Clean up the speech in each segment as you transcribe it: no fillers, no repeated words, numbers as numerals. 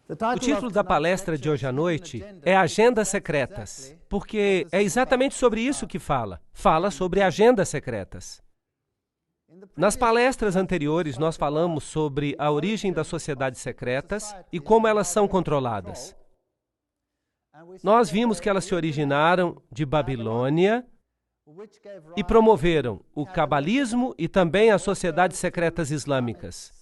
O título da palestra de hoje à noite é Agendas Secretas, porque é exatamente sobre isso que fala. Fala sobre agendas secretas. Nas palestras anteriores, nós falamos sobre a origem das sociedades secretas e como elas são controladas. Nós vimos que elas se originaram de Babilônia e promoveram o cabalismo e também as sociedades secretas islâmicas.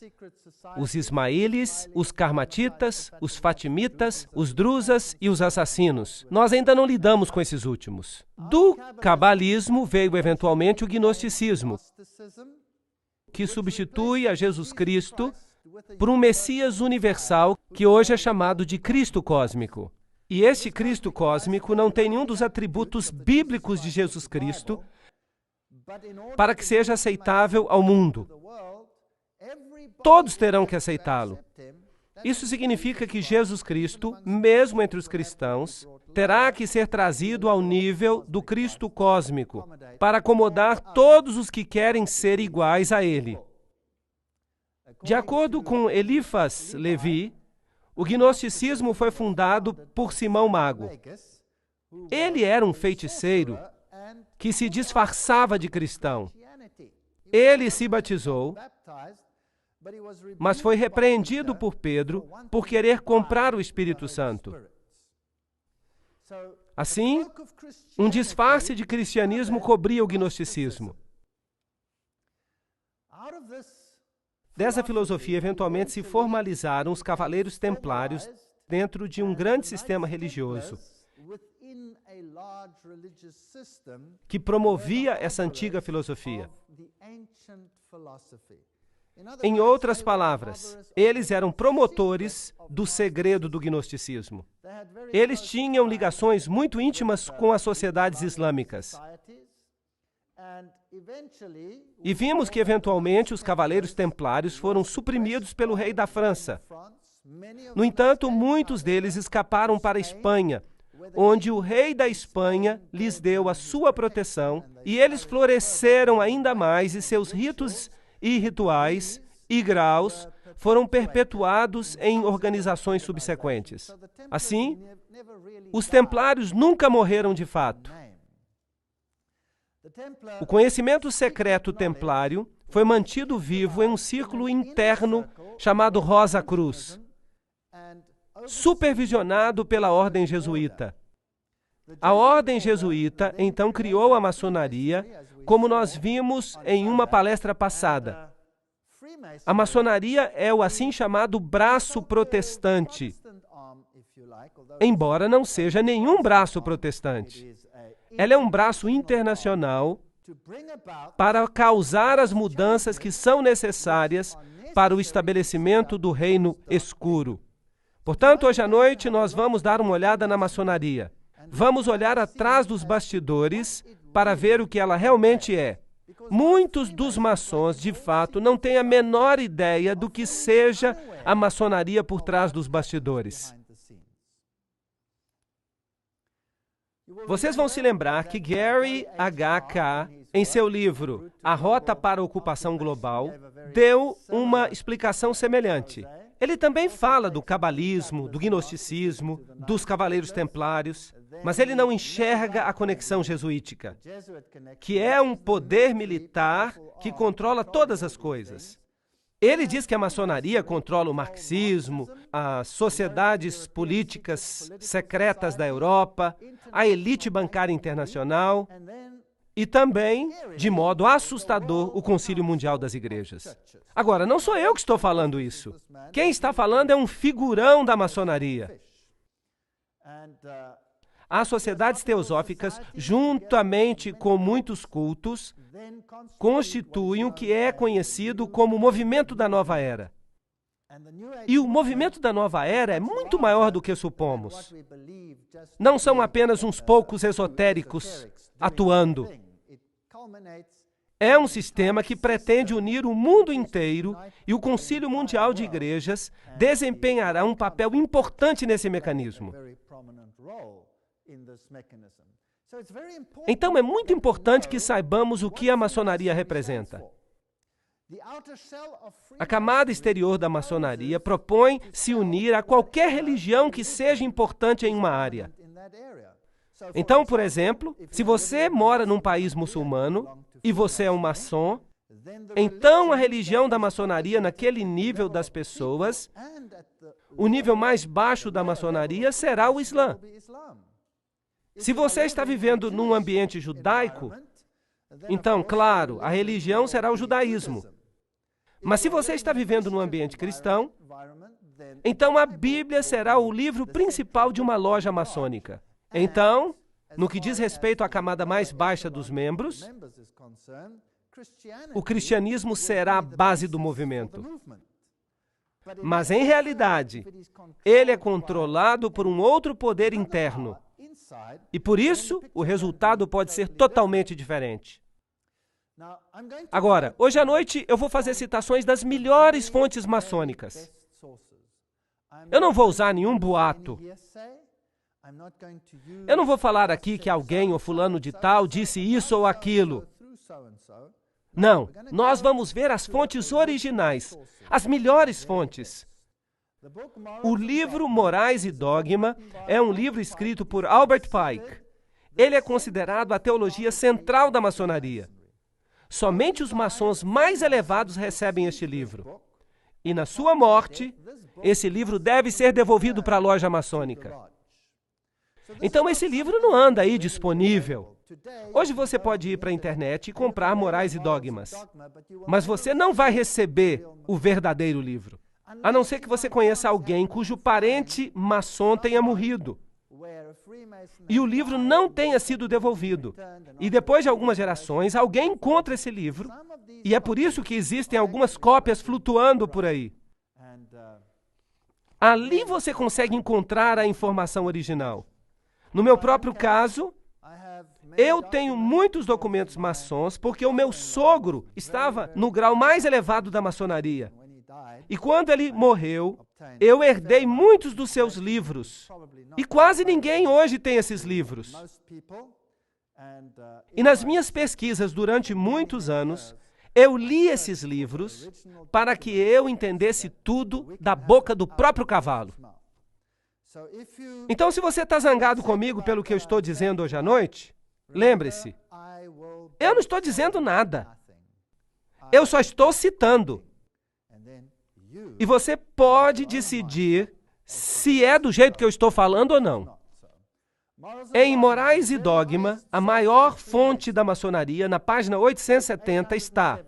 Os ismaílis, os karmatitas, os fatimitas, os druzas e os assassinos. Nós ainda não lidamos com esses últimos. Do cabalismo veio eventualmente o gnosticismo, que substitui a Jesus Cristo por um Messias universal que hoje é chamado de Cristo cósmico. E este Cristo cósmico não tem nenhum dos atributos bíblicos de Jesus Cristo para que seja aceitável ao mundo. Todos terão que aceitá-lo. Isso significa que Jesus Cristo, mesmo entre os cristãos, terá que ser trazido ao nível do Cristo cósmico para acomodar todos os que querem ser iguais a Ele. De acordo com Eliphas Levi, o gnosticismo foi fundado por Simão Mago. Ele era um feiticeiro que se disfarçava de cristão. Ele se batizou, mas foi repreendido por Pedro por querer comprar o Espírito Santo. Assim, um disfarce de cristianismo cobria o gnosticismo. Dessa filosofia, eventualmente, se formalizaram os cavaleiros templários dentro de um grande sistema religioso que promovia essa antiga filosofia. Em outras palavras, eles eram promotores do segredo do gnosticismo. Eles tinham ligações muito íntimas com as sociedades islâmicas. E vimos que, eventualmente, os cavaleiros templários foram suprimidos pelo rei da França. No entanto, muitos deles escaparam para a Espanha, onde o rei da Espanha lhes deu a sua proteção, e eles floresceram ainda mais, e seus ritos e rituais e graus foram perpetuados em organizações subsequentes. Assim, os templários nunca morreram de fato. O conhecimento secreto templário foi mantido vivo em um círculo interno chamado Rosa Cruz, supervisionado pela ordem jesuíta. A ordem jesuíta, então, criou a maçonaria, como nós vimos em uma palestra passada. A maçonaria é o assim chamado braço protestante, embora não seja nenhum braço protestante. Ela é um braço internacional para causar as mudanças que são necessárias para o estabelecimento do reino escuro. Portanto, hoje à noite nós vamos dar uma olhada na maçonaria. Vamos olhar atrás dos bastidores para ver o que ela realmente é. Muitos dos maçons, de fato, não têm a menor ideia do que seja a maçonaria por trás dos bastidores. Vocês vão se lembrar que Gary H.K., em seu livro A Rota para a Ocupação Global, deu uma explicação semelhante. Ele também fala do cabalismo, do gnosticismo, dos cavaleiros templários, mas ele não enxerga a conexão jesuítica, que é um poder militar que controla todas as coisas. Ele diz que a maçonaria controla o marxismo, as sociedades políticas secretas da Europa, a elite bancária internacional e também, de modo assustador, o Concílio Mundial das Igrejas. Agora, não sou eu que estou falando isso. Quem está falando é um figurão da maçonaria. As sociedades teosóficas, juntamente com muitos cultos, constituem o que é conhecido como o movimento da Nova Era. E o movimento da Nova Era é muito maior do que supomos. Não são apenas uns poucos esotéricos atuando. É um sistema que pretende unir o mundo inteiro e o Concílio Mundial de Igrejas desempenhará um papel importante nesse mecanismo. Então, é muito importante que saibamos o que a maçonaria representa. A camada exterior da maçonaria propõe se unir a qualquer religião que seja importante em uma área. Então, por exemplo, se você mora num país muçulmano e você é um maçom, então a religião da maçonaria naquele nível das pessoas, o nível mais baixo da maçonaria será o Islã. Se você está vivendo num ambiente judaico, então, claro, a religião será o judaísmo. Mas se você está vivendo num ambiente cristão, então a Bíblia será o livro principal de uma loja maçônica. Então, no que diz respeito à camada mais baixa dos membros, o cristianismo será a base do movimento. Mas, em realidade, ele é controlado por um outro poder interno. E, por isso, o resultado pode ser totalmente diferente. Agora, hoje à noite, eu vou fazer citações das melhores fontes maçônicas. Eu não vou usar nenhum boato. Eu não vou falar aqui que alguém ou fulano de tal disse isso ou aquilo. Não, nós vamos ver as fontes originais, as melhores fontes. O livro Morais e Dogma é um livro escrito por Albert Pike. Ele é considerado a teologia central da maçonaria. Somente os maçons mais elevados recebem este livro. E na sua morte, esse livro deve ser devolvido para a loja maçônica. Então esse livro não anda aí disponível. Hoje você pode ir para a internet e comprar Morais e Dogmas, mas você não vai receber o verdadeiro livro, a não ser que você conheça alguém cujo parente maçom tenha morrido e o livro não tenha sido devolvido. E depois de algumas gerações, alguém encontra esse livro, e é por isso que existem algumas cópias flutuando por aí. Ali você consegue encontrar a informação original. No meu próprio caso, eu tenho muitos documentos maçons porque o meu sogro estava no grau mais elevado da maçonaria. E quando ele morreu, eu herdei muitos dos seus livros. E quase ninguém hoje tem esses livros. E nas minhas pesquisas durante muitos anos, eu li esses livros para que eu entendesse tudo da boca do próprio cavalo. Então, se você está zangado comigo pelo que eu estou dizendo hoje à noite, lembre-se, eu não estou dizendo nada. Eu só estou citando. E você pode decidir se é do jeito que eu estou falando ou não. Em Morais e Dogma, a maior fonte da maçonaria, na página 870, está: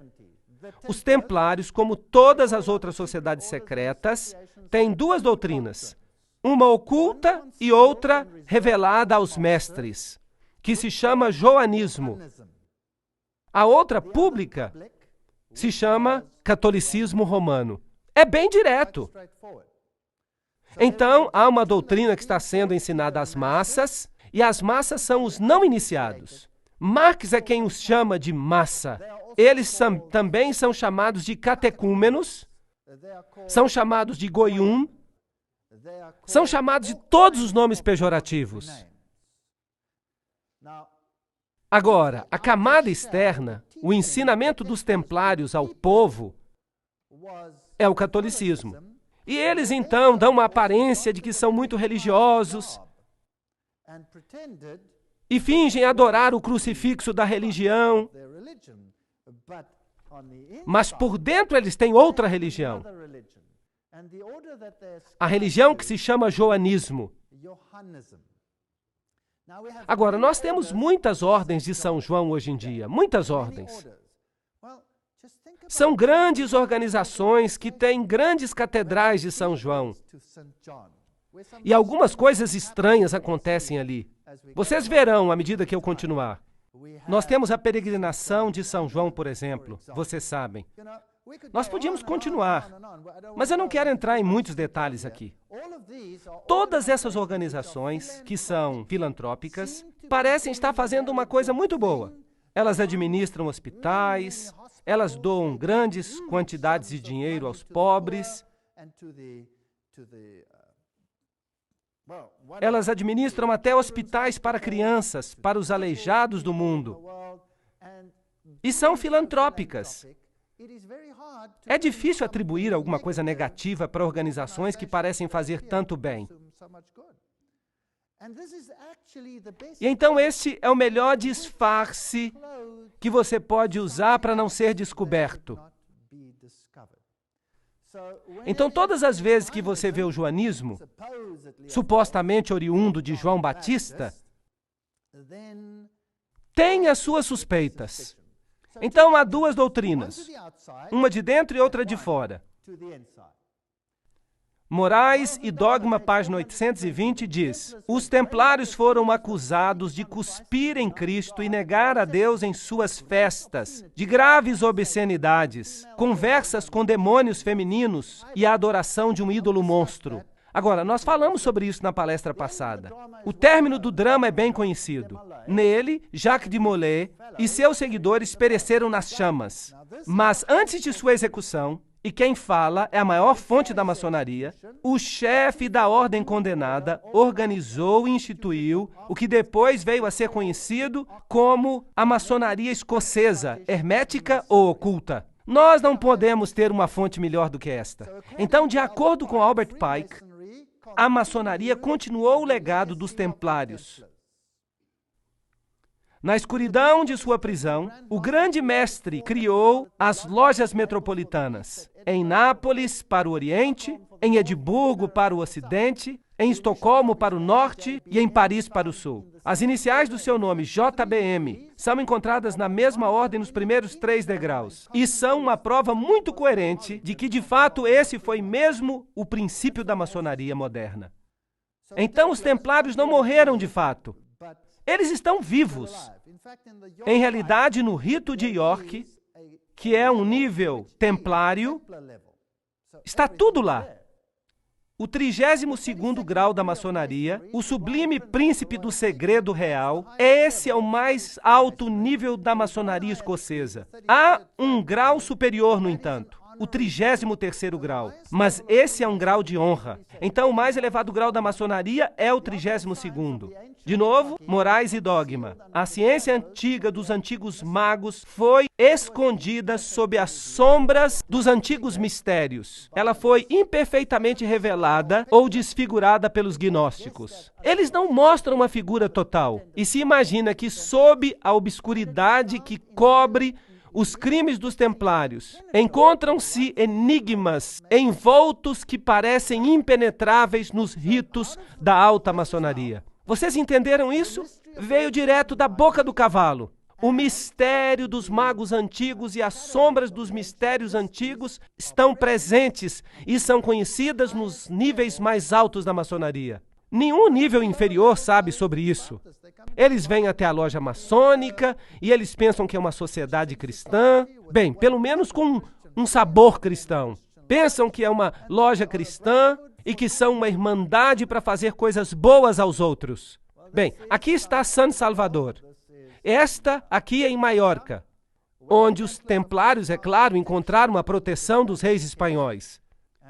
os templários, como todas as outras sociedades secretas, têm duas doutrinas, uma oculta e outra revelada aos mestres, que se chama joanismo. A outra, pública, se chama catolicismo romano. É bem direto. Então, há uma doutrina que está sendo ensinada às massas, e as massas são os não iniciados. Marx é quem os chama de massa. Eles também são chamados de catecúmenos, são chamados de goium, são chamados de todos os nomes pejorativos. Agora, a camada externa, o ensinamento dos templários ao povo, é o catolicismo. E eles, então, dão uma aparência de que são muito religiosos e fingem adorar o crucifixo da religião, mas por dentro eles têm outra religião. A religião que se chama joanismo. Agora, nós temos muitas ordens de São João hoje em dia, muitas ordens. São grandes organizações que têm grandes catedrais de São João. E algumas coisas estranhas acontecem ali. Vocês verão à medida que eu continuar. Nós temos a peregrinação de São João, por exemplo, vocês sabem. Nós podíamos continuar, mas eu não quero entrar em muitos detalhes aqui. Todas essas organizações, que são filantrópicas, parecem estar fazendo uma coisa muito boa. Elas administram hospitais, elas doam grandes quantidades de dinheiro aos pobres, elas administram até hospitais para crianças, para os aleijados do mundo. E são filantrópicas. É difícil atribuir alguma coisa negativa para organizações que parecem fazer tanto bem. E então este é o melhor disfarce que você pode usar para não ser descoberto. Então, todas as vezes que você vê o joanismo, supostamente oriundo de João Batista, tem as suas suspeitas. Então, há duas doutrinas, uma de dentro e outra de fora. Moraes e Dogma, página 820, diz: os templários foram acusados de cuspir em Cristo e negar a Deus em suas festas, de graves obscenidades, conversas com demônios femininos e a adoração de um ídolo monstro. Agora, nós falamos sobre isso na palestra passada. O término do drama é bem conhecido. Nele, Jacques de Molay e seus seguidores pereceram nas chamas. Mas antes de sua execução, e quem fala é a maior fonte da maçonaria, o chefe da ordem condenada organizou e instituiu o que depois veio a ser conhecido como a maçonaria escocesa, hermética ou oculta. Nós não podemos ter uma fonte melhor do que esta. Então, de acordo com Albert Pike, a maçonaria continuou o legado dos templários. Na escuridão de sua prisão, o grande mestre criou as lojas metropolitanas, em Nápoles para o Oriente, em Edimburgo para o Ocidente, em Estocolmo para o Norte e em Paris para o Sul. As iniciais do seu nome, JBM, são encontradas na mesma ordem nos primeiros 3 degraus e são uma prova muito coerente de que, de fato, esse foi mesmo o princípio da maçonaria moderna. Então, os templários não morreram de fato. Eles estão vivos. Em realidade, no rito de York, que é um nível templário, está tudo lá. O 32º grau da maçonaria, o sublime príncipe do segredo real, esse é o mais alto nível da maçonaria escocesa. Há um grau superior, no entanto, o 33º grau, mas esse é um grau de honra. Então, o mais elevado grau da maçonaria é o 32º. De novo, Moraes e Dogma. A ciência antiga dos antigos magos foi escondida sob as sombras dos antigos mistérios. Ela foi imperfeitamente revelada ou desfigurada pelos gnósticos. Eles não mostram uma figura total e se imagina que sob a obscuridade que cobre os crimes dos templários, encontram-se enigmas envoltos que parecem impenetráveis nos ritos da alta maçonaria. Vocês entenderam isso? Veio direto da boca do cavalo. O mistério dos magos antigos e as sombras dos mistérios antigos estão presentes e são conhecidas nos níveis mais altos da maçonaria. Nenhum nível inferior sabe sobre isso. Eles vêm até a loja maçônica e eles pensam que é uma sociedade cristã. Bem, pelo menos com um sabor cristão. Pensam que é uma loja cristã e que são uma irmandade para fazer coisas boas aos outros. Bem, aqui está San Salvador. Esta aqui é em Maiorca, onde os templários, é claro, encontraram a proteção dos reis espanhóis.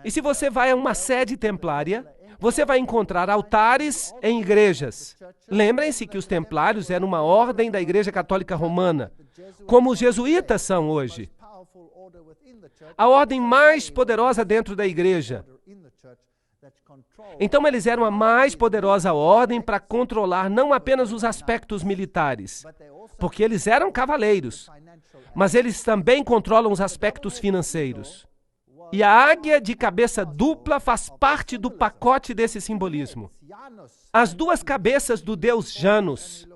E se você vai a uma sede templária, você vai encontrar altares em igrejas. Lembrem-se que os templários eram uma ordem da Igreja Católica Romana, como os jesuítas são hoje. A ordem mais poderosa dentro da igreja. Então, eles eram a mais poderosa ordem para controlar não apenas os aspectos militares, porque eles eram cavaleiros, mas eles também controlam os aspectos financeiros. E a águia de cabeça dupla faz parte do pacote desse simbolismo. As duas cabeças do deus Janus,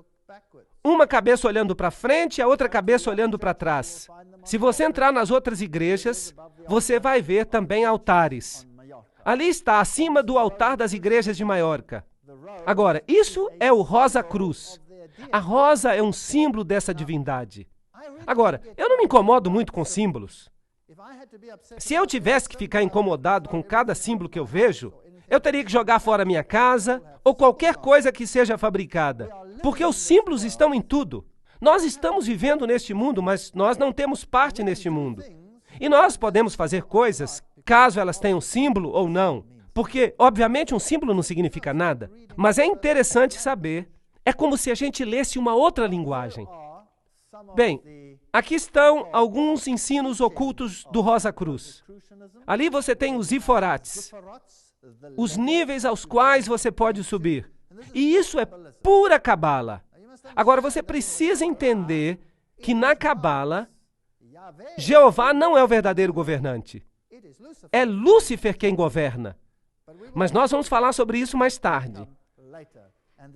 uma cabeça olhando para frente e a outra cabeça olhando para trás. Se você entrar nas outras igrejas, você vai ver também altares. Ali está, acima do altar das igrejas de Maiorca. Agora, isso é o Rosa Cruz. A rosa é um símbolo dessa divindade. Agora, eu não me incomodo muito com símbolos. Se eu tivesse que ficar incomodado com cada símbolo que eu vejo, eu teria que jogar fora a minha casa ou qualquer coisa que seja fabricada. Porque os símbolos estão em tudo. Nós estamos vivendo neste mundo, mas nós não temos parte neste mundo. E nós podemos fazer coisas, caso elas tenham símbolo ou não. Porque, obviamente, um símbolo não significa nada. Mas é interessante saber. É como se a gente lesse uma outra linguagem. Bem, Aqui estão alguns ensinos ocultos do Rosa Cruz. Ali você tem os Ziforates, os níveis aos quais você pode subir. E isso é pura cabala. Agora, você precisa entender que na cabala, Jeová não é o verdadeiro governante. É Lúcifer quem governa. Mas nós vamos falar sobre isso mais tarde.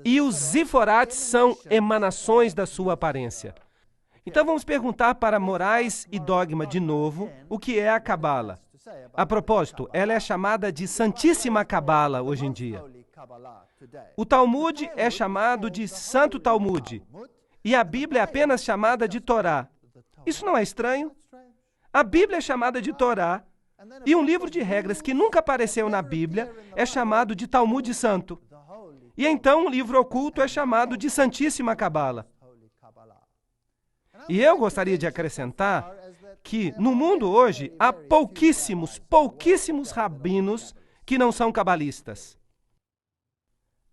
E os Ziforates são emanações da sua aparência. Então vamos perguntar para Moraes e Dogma de novo o que é a cabala. A propósito, ela é chamada de Santíssima Cabala hoje em dia. O Talmud é chamado de Santo Talmud. E a Bíblia é apenas chamada de Torá. Isso não é estranho? A Bíblia é chamada de Torá. E um livro de regras que nunca apareceu na Bíblia é chamado de Talmud Santo. E então um livro oculto é chamado de Santíssima Cabala. E eu gostaria de acrescentar que no mundo hoje há pouquíssimos rabinos que não são cabalistas.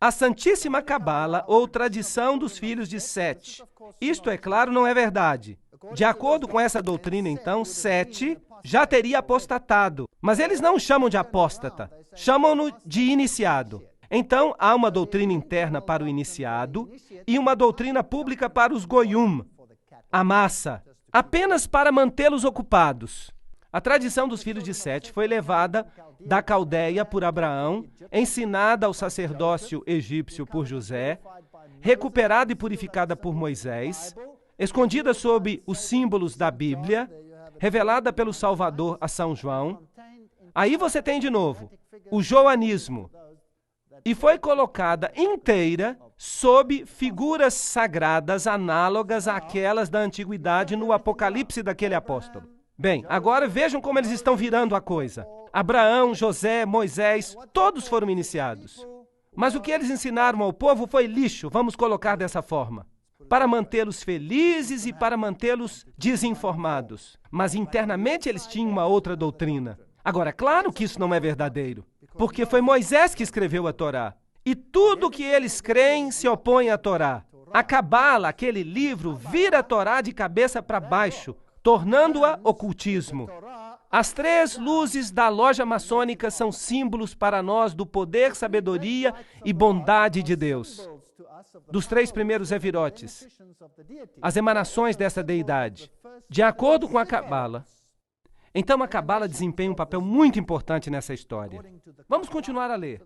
A Santíssima Cabala, ou tradição dos filhos de Sete. Isto, é claro, não é verdade. De acordo com essa doutrina, então, Sete já teria apostatado. Mas eles não chamam de apóstata, chamam-no de iniciado. Então, há uma doutrina interna para o iniciado e uma doutrina pública para os goyum, a massa, apenas para mantê-los ocupados. A tradição dos filhos de Sete foi levada da Caldeia por Abraão, ensinada ao sacerdócio egípcio por José, recuperada e purificada por Moisés, escondida sob os símbolos da Bíblia, revelada pelo Salvador a São João. Aí você tem de novo o joanismo, e foi colocada inteira sob figuras sagradas análogas àquelas da antiguidade no Apocalipse daquele apóstolo. Bem, agora vejam como eles estão virando a coisa. Abraão, José, Moisés, todos foram iniciados. Mas o que eles ensinaram ao povo foi lixo, vamos colocar dessa forma, para mantê-los felizes e para mantê-los desinformados. Mas internamente eles tinham uma outra doutrina. Agora, claro que isso não é verdadeiro, porque foi Moisés que escreveu a Torá. E tudo que eles creem se opõe à Torá. A Cabala, aquele livro, vira a Torá de cabeça para baixo, tornando-a ocultismo. As três luzes da loja maçônica são símbolos para nós do poder, sabedoria e bondade de Deus. Dos três primeiros Evirotes, as emanações dessa deidade. De acordo com a Cabala, então a Cabala desempenha um papel muito importante nessa história. Vamos continuar a ler.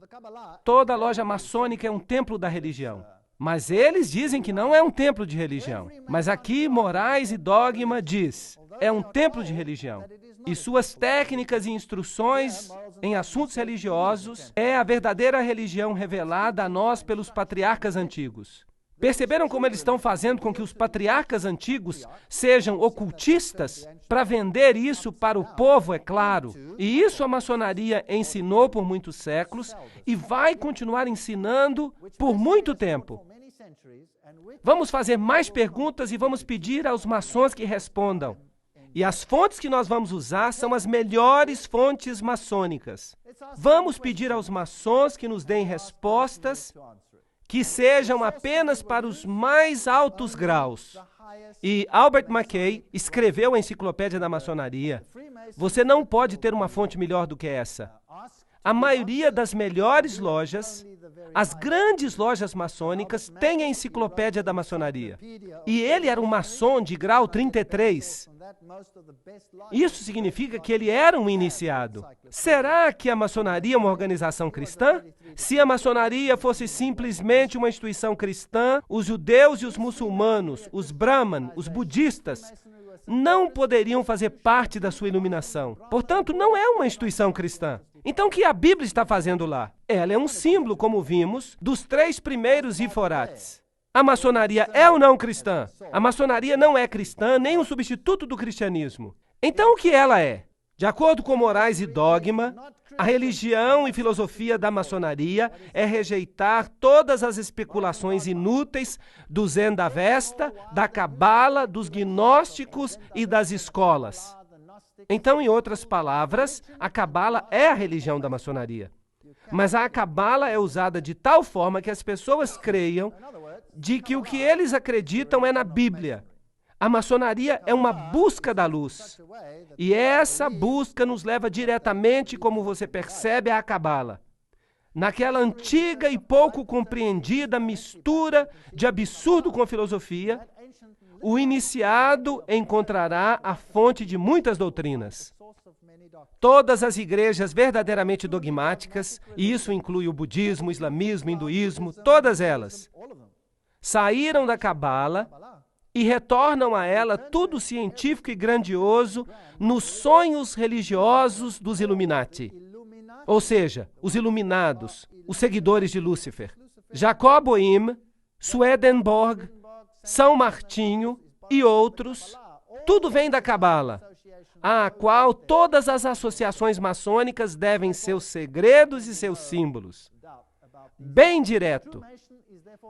Toda a loja maçônica é um templo da religião. Mas eles dizem que não é um templo de religião. Mas aqui, Moraes e Dogma diz, é um templo de religião. E suas técnicas e instruções em assuntos religiosos é a verdadeira religião revelada a nós pelos patriarcas antigos. Perceberam como eles estão fazendo com que os patriarcas antigos sejam ocultistas para vender isso para o povo, é claro. E isso a maçonaria ensinou por muitos séculos e vai continuar ensinando por muito tempo. Vamos fazer mais perguntas e vamos pedir aos maçons que respondam. E as fontes que nós vamos usar são as melhores fontes maçônicas. Vamos pedir aos maçons que nos deem respostas que sejam apenas para os mais altos graus. E Albert Mackay escreveu a Enciclopédia da Maçonaria. Você não pode ter uma fonte melhor do que essa. A maioria das melhores lojas, as grandes lojas maçônicas, tem a Enciclopédia da Maçonaria. E ele era um maçom de grau 33. Isso significa que ele era um iniciado. Será que a maçonaria é uma organização cristã? Se a maçonaria fosse simplesmente uma instituição cristã, os judeus e os muçulmanos, os brahman, os budistas, não poderiam fazer parte da sua iluminação. Portanto, não é uma instituição cristã. Então, o que a Bíblia está fazendo lá? Ela é um símbolo, como vimos, dos três primeiros Ziforates. A maçonaria é ou não cristã? A maçonaria não é cristã, nem um substituto do cristianismo. Então, o que ela é? De acordo com Moraes e Dogma, a religião e filosofia da maçonaria é rejeitar todas as especulações inúteis do Zendavesta, da Cabala, dos gnósticos e das escolas. Então, em outras palavras, a Cabala é a religião da maçonaria. Mas a Cabala é usada de tal forma que as pessoas creiam de que o que eles acreditam é na Bíblia. A maçonaria é uma busca da luz. E essa busca nos leva diretamente, como você percebe, à Cabala. Naquela antiga e pouco compreendida mistura de absurdo com filosofia, o iniciado encontrará a fonte de muitas doutrinas. Todas as igrejas verdadeiramente dogmáticas, e isso inclui o budismo, o islamismo, o hinduísmo, todas elas, saíram da Cabala e retornam a ela tudo científico e grandioso nos sonhos religiosos dos Illuminati. Ou seja, os iluminados, os seguidores de Lúcifer. Jacob Boehme, Swedenborg, São Martinho e outros, tudo vem da Cabala, à qual todas as associações maçônicas devem seus segredos e seus símbolos. Bem direto.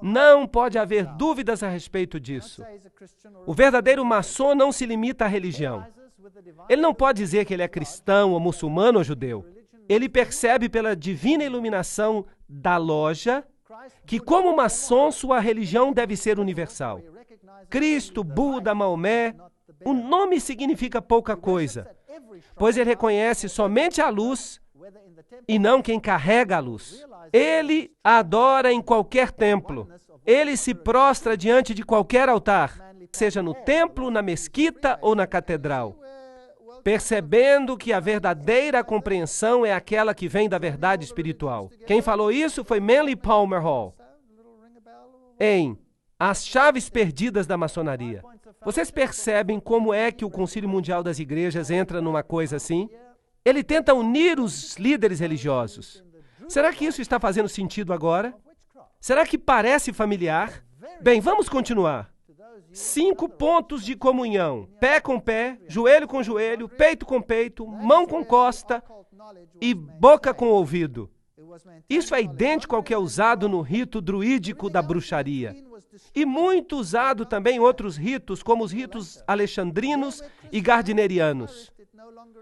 Não pode haver dúvidas a respeito disso. O verdadeiro maçom não se limita à religião. Ele não pode dizer que ele é cristão, ou muçulmano, ou judeu. Ele percebe pela divina iluminação da loja que, como maçom, sua religião deve ser universal. Cristo, Buda, Maomé, o nome significa pouca coisa, pois ele reconhece somente a luz e não quem carrega a luz. Ele adora em qualquer templo. Ele se prostra diante de qualquer altar, seja no templo, na mesquita ou na catedral, percebendo que a verdadeira compreensão é aquela que vem da verdade espiritual. Quem falou isso foi Manly Palmer Hall, em As Chaves Perdidas da Maçonaria. Vocês percebem como é que o Concílio Mundial das Igrejas entra numa coisa assim? Ele tenta unir os líderes religiosos. Será que isso está fazendo sentido agora? Será que parece familiar? Bem, vamos continuar. 5 pontos de comunhão: pé com pé, joelho com joelho, peito com peito, mão com costa e boca com ouvido. Isso é idêntico ao que é usado no rito druídico da bruxaria. E muito usado também em outros ritos, como os ritos alexandrinos e gardnerianos.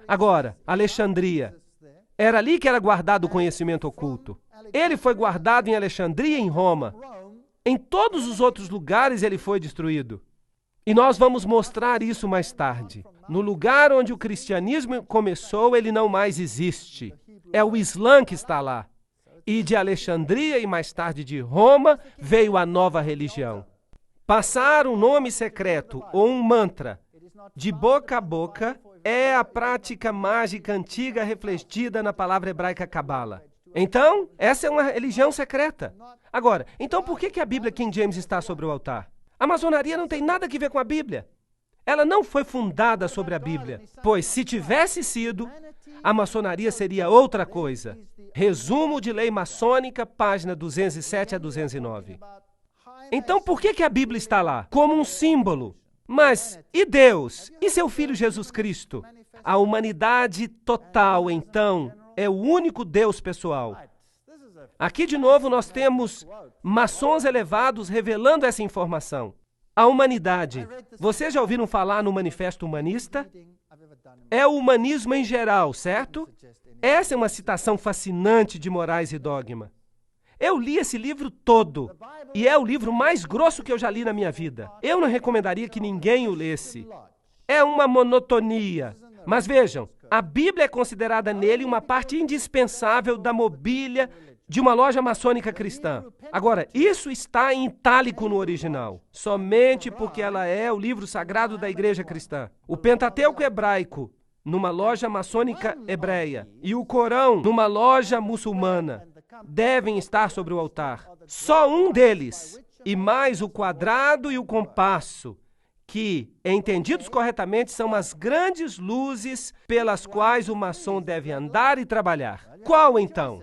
Agora, Alexandria. Era ali que era guardado o conhecimento oculto. Ele foi guardado em Alexandria e em Roma. Em todos os outros lugares ele foi destruído. E nós vamos mostrar isso mais tarde. No lugar onde o cristianismo começou, ele não mais existe. É o Islã que está lá. E de Alexandria e mais tarde de Roma veio a nova religião. Passar um nome secreto ou um mantra de boca a boca é a prática mágica antiga refletida na palavra hebraica Cabala. Então, essa é uma religião secreta. Agora, então por que a Bíblia King James está sobre o altar? A maçonaria não tem nada a ver com a Bíblia. Ela não foi fundada sobre a Bíblia, pois se tivesse sido, a maçonaria seria outra coisa. Resumo de Lei Maçônica, página 207 a 209. Então por que a Bíblia está lá? Como um símbolo. Mas, e Deus? E seu Filho Jesus Cristo? A humanidade total, então, é o único Deus pessoal. Aqui, de novo, nós temos maçons elevados revelando essa informação. A humanidade. Vocês já ouviram falar no Manifesto Humanista? É o humanismo em geral, certo? Essa é uma citação fascinante de Morais e Dogma. Eu li esse livro todo, e é o livro mais grosso que eu já li na minha vida. Eu não recomendaria que ninguém o lesse. É uma monotonia. Mas vejam, a Bíblia é considerada nele uma parte indispensável da mobília de uma loja maçônica cristã. Agora, isso está em itálico no original, somente porque ela é o livro sagrado da igreja cristã. O Pentateuco hebraico, numa loja maçônica hebreia, e o Corão, numa loja muçulmana, devem estar sobre o altar. Só um deles, e mais o quadrado e o compasso, que, entendidos corretamente, são as grandes luzes pelas quais o maçom deve andar e trabalhar. Qual, então?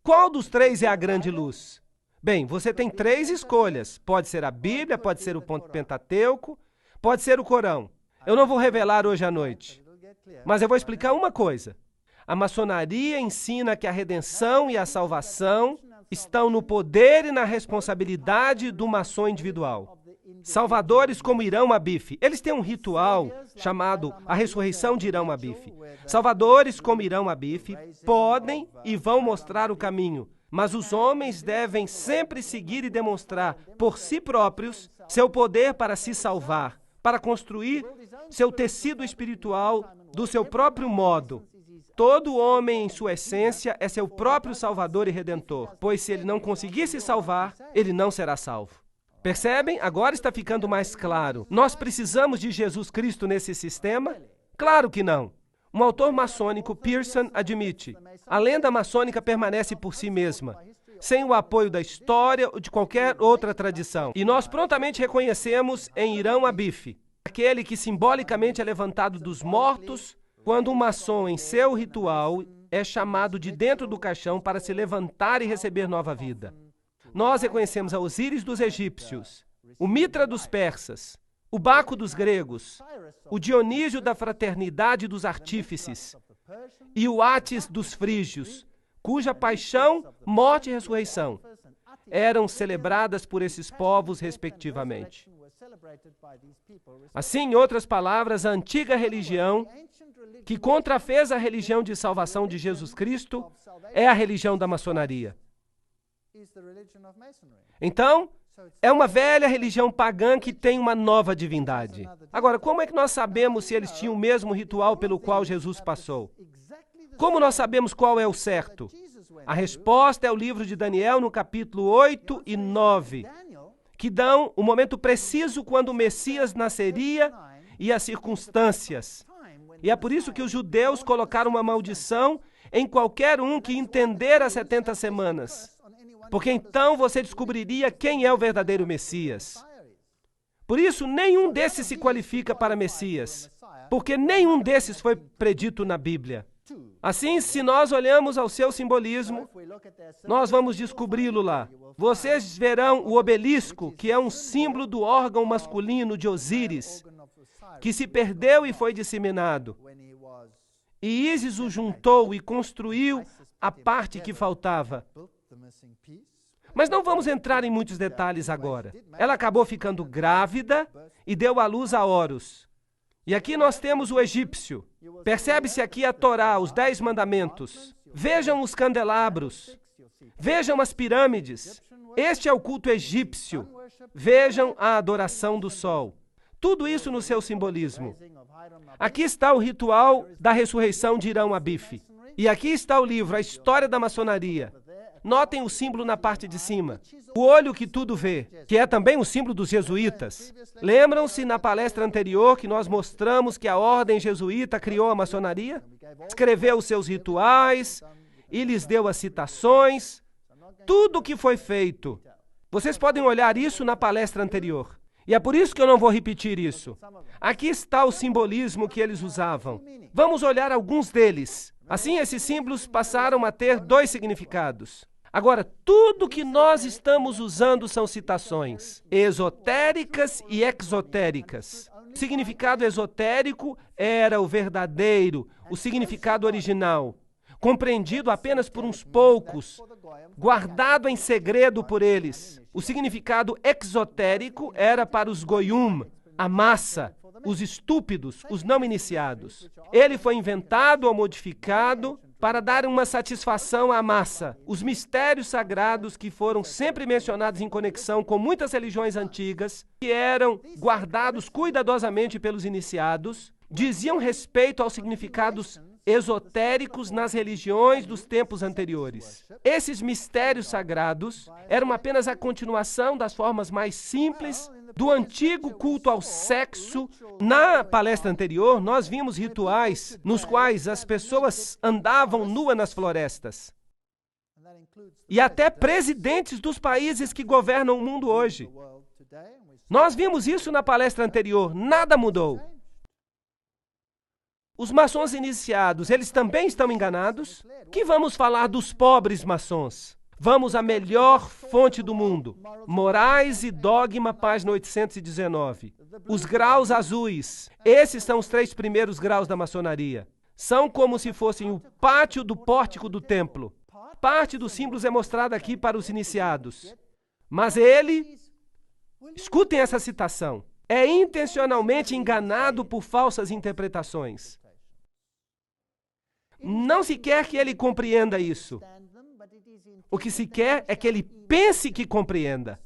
Qual dos 3 é a grande luz? Bem, você tem 3 escolhas. Pode ser a Bíblia, pode ser o Pentateuco, pode ser o Corão. Eu não vou revelar hoje à noite, mas eu vou explicar uma coisa. A maçonaria ensina que a redenção e a salvação estão no poder e na responsabilidade do maçom individual. Salvadores como Irão Abif, eles têm um ritual chamado a ressurreição de Irão Abif. Salvadores como Irão Abif podem e vão mostrar o caminho, mas os homens devem sempre seguir e demonstrar por si próprios seu poder para se salvar, para construir seu tecido espiritual do seu próprio modo. Todo homem, em sua essência, é seu próprio Salvador e Redentor, pois se ele não conseguir se salvar, ele não será salvo. Percebem? Agora está ficando mais claro. Nós precisamos de Jesus Cristo nesse sistema? Claro que não. Um autor maçônico, Pearson, admite: a lenda maçônica permanece por si mesma, sem o apoio da história ou de qualquer outra tradição. E nós prontamente reconhecemos em Irão Abif, aquele que simbolicamente é levantado dos mortos, quando um maçom, em seu ritual, é chamado de dentro do caixão para se levantar e receber nova vida. Nós reconhecemos a Osíris dos egípcios, o Mitra dos persas, o Baco dos gregos, o Dionísio da fraternidade dos artífices e o Átis dos frígios, cuja paixão, morte e ressurreição eram celebradas por esses povos respectivamente. Assim, em outras palavras, a antiga religião, que contrafez a religião de salvação de Jesus Cristo, é a religião da maçonaria. Então, é uma velha religião pagã que tem uma nova divindade. Agora, como é que nós sabemos se eles tinham o mesmo ritual pelo qual Jesus passou? Como nós sabemos qual é o certo? A resposta é o livro de Daniel, no capítulo 8 e 9, que dão o momento preciso quando o Messias nasceria e as circunstâncias. E é por isso que os judeus colocaram uma maldição em qualquer um que entender as 70 semanas. Porque então você descobriria quem é o verdadeiro Messias. Por isso, nenhum desses se qualifica para Messias, porque nenhum desses foi predito na Bíblia. Assim, se nós olhamos ao seu simbolismo, nós vamos descobri-lo lá. Vocês verão o obelisco, que é um símbolo do órgão masculino de Osíris, que se perdeu e foi disseminado. E Ísis o juntou e construiu a parte que faltava. Mas não vamos entrar em muitos detalhes agora. Ela acabou ficando grávida e deu à luz a Horus. E aqui nós temos o egípcio. Percebe-se aqui a Torá, os 10 mandamentos. Vejam os candelabros. Vejam as pirâmides. Este é o culto egípcio. Vejam a adoração do sol. Tudo isso no seu simbolismo. Aqui está o ritual da ressurreição de Irão Abif. E aqui está o livro, a história da maçonaria. Notem o símbolo na parte de cima. O olho que tudo vê, que é também o símbolo dos jesuítas. Lembram-se na palestra anterior que nós mostramos que a ordem jesuíta criou a maçonaria? Escreveu os seus rituais e lhes deu as citações. Tudo o que foi feito. Vocês podem olhar isso na palestra anterior. E é por isso que eu não vou repetir isso. Aqui está o simbolismo que eles usavam. Vamos olhar alguns deles. Assim, esses símbolos passaram a ter 2 significados. Agora, tudo que nós estamos usando são citações esotéricas e exotéricas. O significado esotérico era o verdadeiro, o significado original, compreendido apenas por uns poucos, guardado em segredo por eles. O significado exotérico era para os goyum, a massa, os estúpidos, os não iniciados. Ele foi inventado ou modificado para dar uma satisfação à massa. Os mistérios sagrados que foram sempre mencionados em conexão com muitas religiões antigas, que eram guardados cuidadosamente pelos iniciados, diziam respeito aos significados esotéricos nas religiões dos tempos anteriores. Esses mistérios sagrados eram apenas a continuação das formas mais simples do antigo culto ao sexo. Na palestra anterior, nós vimos rituais nos quais as pessoas andavam nuas nas florestas. E até presidentes dos países que governam o mundo hoje. Nós vimos isso na palestra anterior, nada mudou. Os maçons iniciados, eles também estão enganados? Que vamos falar dos pobres maçons? Vamos à melhor fonte do mundo. Morais e Dogma, página 819. Os graus azuis. Esses são os 3 primeiros graus da maçonaria. São como se fossem o pátio do pórtico do templo. Parte dos símbolos é mostrada aqui para os iniciados. Mas ele, escutem essa citação, é intencionalmente enganado por falsas interpretações. Não se quer que ele compreenda isso. O que se quer é que ele pense que compreenda.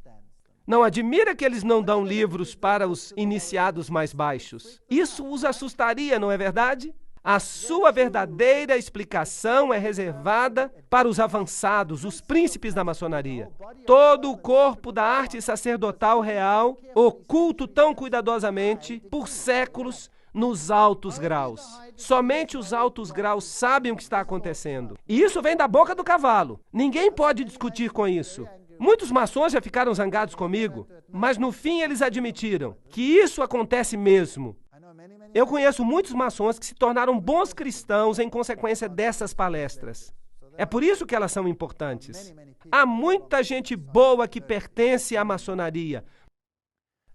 Não admira que eles não dão livros para os iniciados mais baixos. Isso os assustaria, não é verdade? A sua verdadeira explicação é reservada para os avançados, os príncipes da maçonaria. Todo o corpo da arte sacerdotal real, oculto tão cuidadosamente por séculos nos altos graus. Somente os altos graus sabem o que está acontecendo. E isso vem da boca do cavalo. Ninguém pode discutir com isso. Muitos maçons já ficaram zangados comigo, mas no fim eles admitiram que isso acontece mesmo. Eu conheço muitos maçons que se tornaram bons cristãos em consequência dessas palestras. É por isso que elas são importantes. Há muita gente boa que pertence à maçonaria.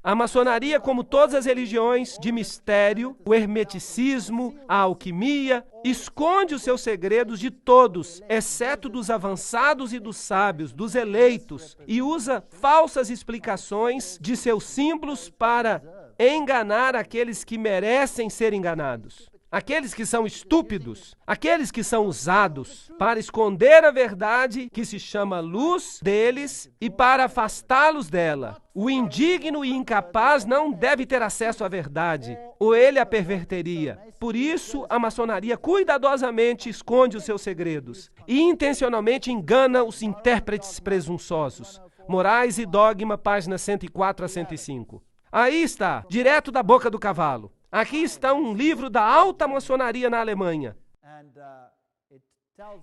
A maçonaria, como todas as religiões de mistério, o hermeticismo, a alquimia, esconde os seus segredos de todos, exceto dos avançados e dos sábios, dos eleitos, e usa falsas explicações de seus símbolos para enganar aqueles que merecem ser enganados. Aqueles que são estúpidos, aqueles que são usados para esconder a verdade que se chama luz deles e para afastá-los dela. O indigno e incapaz não deve ter acesso à verdade, ou ele a perverteria. Por isso, a maçonaria cuidadosamente esconde os seus segredos e intencionalmente engana os intérpretes presunçosos. Morais e Dogma, páginas 104 a 105. Aí está, direto da boca do cavalo. Aqui está um livro da alta maçonaria na Alemanha.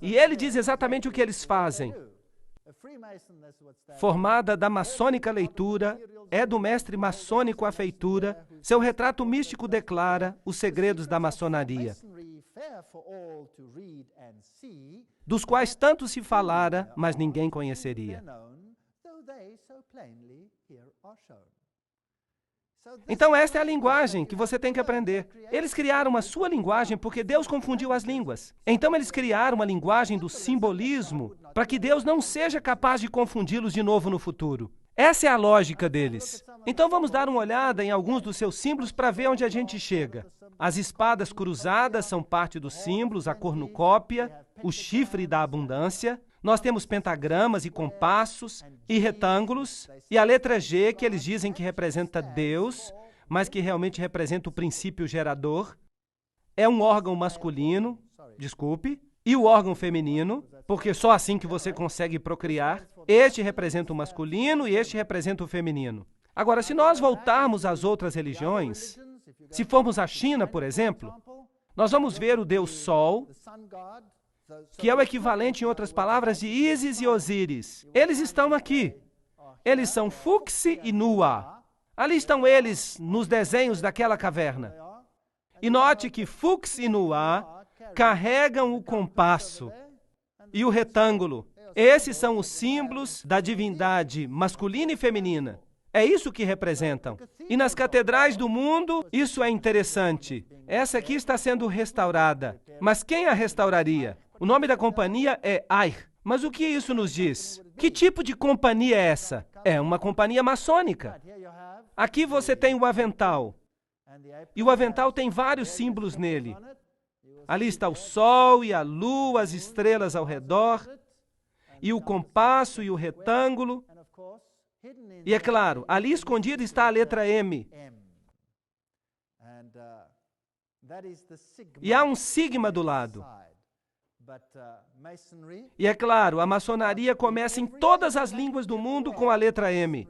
E ele diz exatamente o que eles fazem. Formada da maçônica leitura, é do mestre maçônico a feitura, seu retrato místico declara os segredos da maçonaria, dos quais tanto se falara, mas ninguém conheceria. Então esta é a linguagem que você tem que aprender. Eles criaram a sua linguagem porque Deus confundiu as línguas. Então eles criaram uma linguagem do simbolismo para que Deus não seja capaz de confundi-los de novo no futuro. Essa é a lógica deles. Então vamos dar uma olhada em alguns dos seus símbolos para ver onde a gente chega. As espadas cruzadas são parte dos símbolos, a cornucópia, o chifre da abundância. Nós temos pentagramas e compassos e retângulos, e a letra G, que eles dizem que representa Deus, mas que realmente representa o princípio gerador. É um órgão masculino, e o órgão feminino, porque só assim que você consegue procriar. Este representa o masculino e este representa o feminino. Agora, se nós voltarmos às outras religiões, se formos à China, por exemplo, nós vamos ver o Deus Sol, que é o equivalente, em outras palavras, de Ísis e Osíris. Eles estão aqui. Eles são Fuxi e Nua. Ali estão eles nos desenhos daquela caverna. E note que Fuxi e Nua carregam o compasso e o retângulo. Esses são os símbolos da divindade masculina e feminina. É isso que representam. E nas catedrais do mundo, isso é interessante. Essa aqui está sendo restaurada. Mas quem a restauraria? O nome da companhia é Air. Mas o que isso nos diz? Que tipo de companhia é essa? É uma companhia maçônica. Aqui você tem o avental. E o avental tem vários símbolos nele. Ali está o sol e a lua, as estrelas ao redor, e o compasso e o retângulo. E é claro, ali escondida está a letra M. E há um sigma do lado. E é claro, a maçonaria começa em todas as línguas do mundo com a letra M.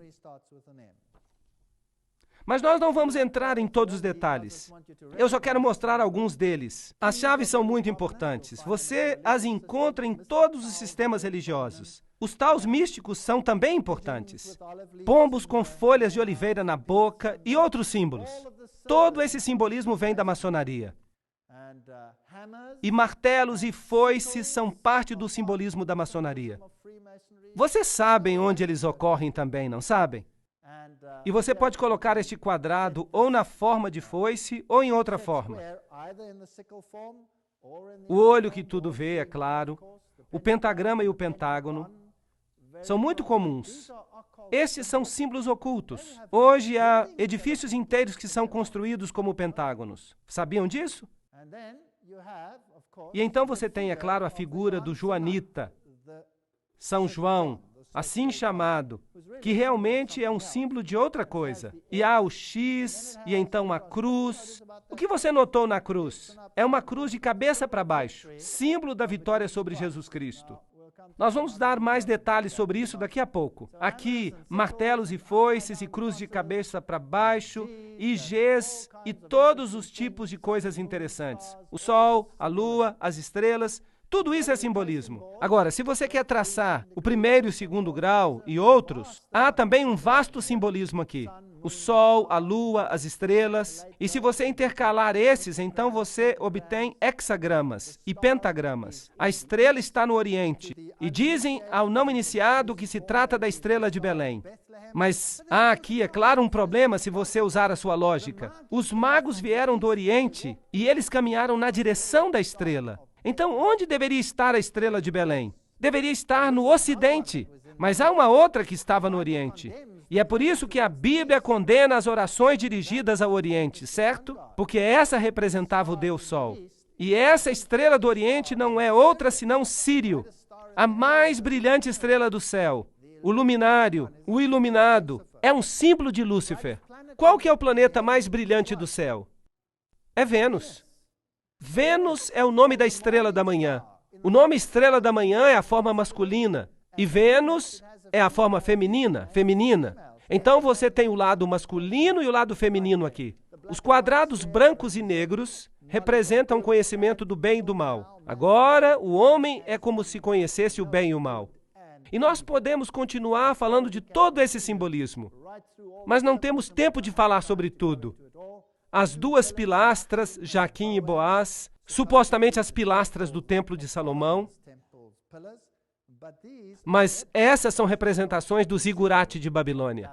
Mas nós não vamos entrar em todos os detalhes. Eu só quero mostrar alguns deles. As chaves são muito importantes. Você as encontra em todos os sistemas religiosos. Os taus místicos são também importantes. Pombos com folhas de oliveira na boca e outros símbolos. Todo esse simbolismo vem da maçonaria. E martelos e foices são parte do simbolismo da maçonaria. Vocês sabem onde eles ocorrem também, não sabem? E você pode colocar este quadrado ou na forma de foice ou em outra forma. O olho que tudo vê, é claro. O pentagrama e o pentágono são muito comuns. Estes são símbolos ocultos. Hoje há edifícios inteiros que são construídos como pentágonos. Sabiam disso? E então você tem, é claro, a figura do joanita, São João, assim chamado, que realmente é um símbolo de outra coisa. E há o X, e então a cruz. O que você notou na cruz? É uma cruz de cabeça para baixo, símbolo da vitória sobre Jesus Cristo. Nós vamos dar mais detalhes sobre isso daqui a pouco. Aqui, martelos e foices e cruz de cabeça para baixo, e Gs e todos os tipos de coisas interessantes. O sol, a lua, as estrelas, tudo isso é simbolismo. Agora, se você quer traçar o primeiro e o segundo grau e outros, há também um vasto simbolismo aqui. O sol, a lua, as estrelas. E se você intercalar esses, então você obtém hexagramas e pentagramas. A estrela está no Oriente. E dizem ao não iniciado que se trata da estrela de Belém. Mas há aqui, é claro, um problema se você usar a sua lógica. Os magos vieram do Oriente e eles caminharam na direção da estrela. Então, onde deveria estar a estrela de Belém? Deveria estar no Ocidente. Mas há uma outra que estava no Oriente. E é por isso que a Bíblia condena as orações dirigidas ao Oriente, certo? Porque essa representava o Deus Sol. E essa estrela do Oriente não é outra senão Sírio, a mais brilhante estrela do céu. O luminário, o iluminado, é um símbolo de Lúcifer. Qual que é o planeta mais brilhante do céu? É Vênus. Vênus é o nome da estrela da manhã. O nome estrela da manhã é a forma masculina. E Vênus é a forma feminina. Então você tem o lado masculino e o lado feminino aqui. Os quadrados brancos e negros representam o conhecimento do bem e do mal. Agora, o homem é como se conhecesse o bem e o mal. E nós podemos continuar falando de todo esse simbolismo. Mas não temos tempo de falar sobre tudo. As duas pilastras, Jaquim e Boaz, supostamente as pilastras do Templo de Salomão, mas essas são representações do zigurate de Babilônia.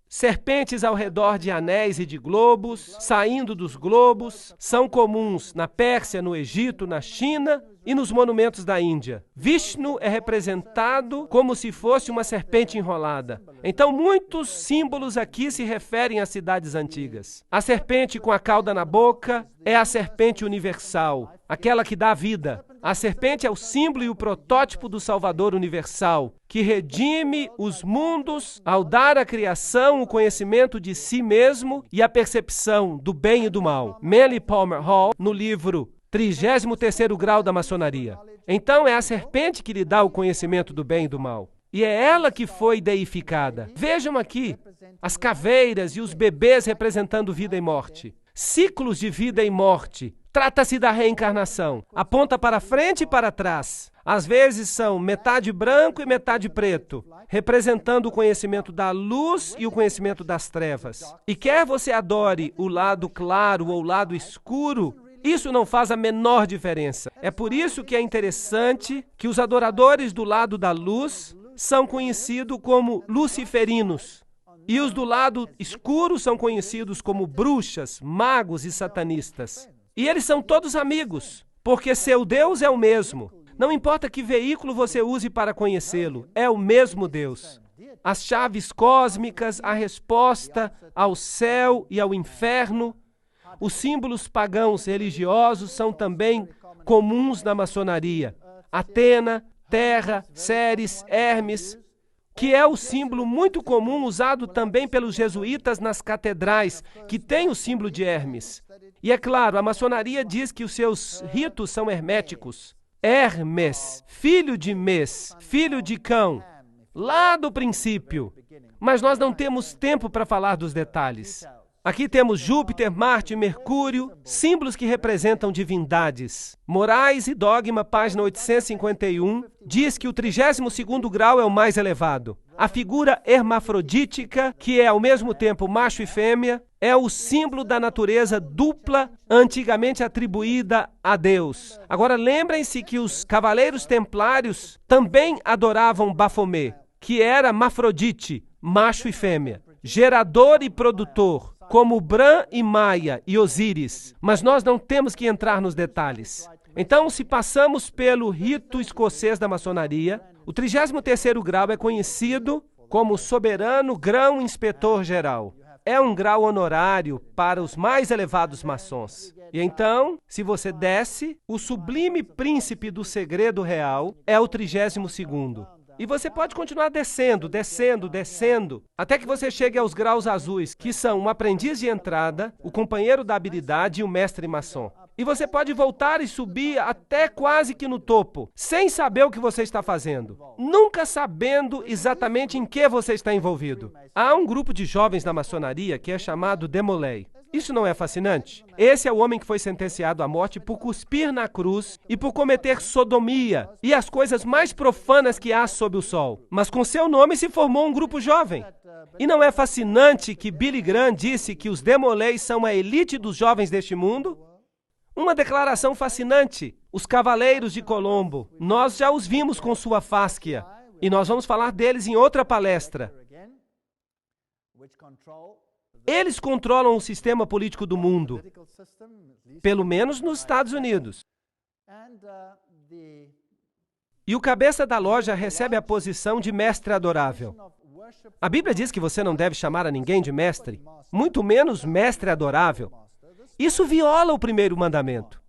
Serpentes ao redor de anéis e de globos, saindo dos globos, são comuns na Pérsia, no Egito, na China e nos monumentos da Índia. Vishnu é representado como se fosse uma serpente enrolada. Então, muitos símbolos aqui se referem às cidades antigas. A serpente com a cauda na boca é a serpente universal, aquela que dá vida. A serpente é o símbolo e o protótipo do Salvador universal, que redime os mundos ao dar à criação o conhecimento de si mesmo e a percepção do bem e do mal. Manly Palmer Hall, no livro 33º Grau da Maçonaria. Então é a serpente que lhe dá o conhecimento do bem e do mal. E é ela que foi deificada. Vejam aqui as caveiras e os bebês representando vida e morte. Ciclos de vida e morte. Trata-se da reencarnação. Aponta para frente e para trás. Às vezes são metade branco e metade preto, representando o conhecimento da luz e o conhecimento das trevas. E quer você adore o lado claro ou o lado escuro, isso não faz a menor diferença. É por isso que é interessante que os adoradores do lado da luz são conhecidos como luciferinos. E os do lado escuro são conhecidos como bruxas, magos e satanistas. E eles são todos amigos, porque seu Deus é o mesmo. Não importa que veículo você use para conhecê-lo, é o mesmo Deus. As chaves cósmicas, a resposta ao céu e ao inferno, os símbolos pagãos religiosos são também comuns na maçonaria. Atena, Terra, Ceres, Hermes, que é o símbolo muito comum usado também pelos jesuítas nas catedrais, que tem o símbolo de Hermes. E é claro, a maçonaria diz que os seus ritos são herméticos. Hermes, filho de Mes, filho de Cão, lá do princípio. Mas nós não temos tempo para falar dos detalhes. Aqui temos Júpiter, Marte e Mercúrio, símbolos que representam divindades. Morais e Dogma, página 851, diz que o 32º grau é o mais elevado. A figura hermafrodítica, que é ao mesmo tempo macho e fêmea, é o símbolo da natureza dupla antigamente atribuída a Deus. Agora lembrem-se que os cavaleiros templários também adoravam Bafomé, que era Mafrodite, macho e fêmea, gerador e produtor, como Bran e Maia e Osíris, mas nós não temos que entrar nos detalhes. Então, se passamos pelo rito escocês da maçonaria, o 33º grau é conhecido como soberano grão-inspetor-geral. É um grau honorário para os mais elevados maçons. E então, se você desce, o sublime príncipe do segredo real é o 32º. E você pode continuar descendo, descendo, descendo, até que você chegue aos graus azuis, que são um aprendiz de entrada, o companheiro da habilidade e o mestre maçom. E você pode voltar e subir até quase que no topo, sem saber o que você está fazendo, nunca sabendo exatamente em que você está envolvido. Há um grupo de jovens na maçonaria que é chamado Demolay. Isso não é fascinante? Esse é o homem que foi sentenciado à morte por cuspir na cruz e por cometer sodomia e as coisas mais profanas que há sob o sol. Mas com seu nome se formou um grupo jovem. E não é fascinante que Billy Graham disse que os Demolay são a elite dos jovens deste mundo? Uma declaração fascinante. Os Cavaleiros de Colombo. Nós já os vimos com sua fásquia. E nós vamos falar deles em outra palestra. Eles controlam o sistema político do mundo, pelo menos nos Estados Unidos. E o cabeça da loja recebe a posição de mestre adorável. A Bíblia diz que você não deve chamar a ninguém de mestre, muito menos mestre adorável. Isso viola o primeiro mandamento.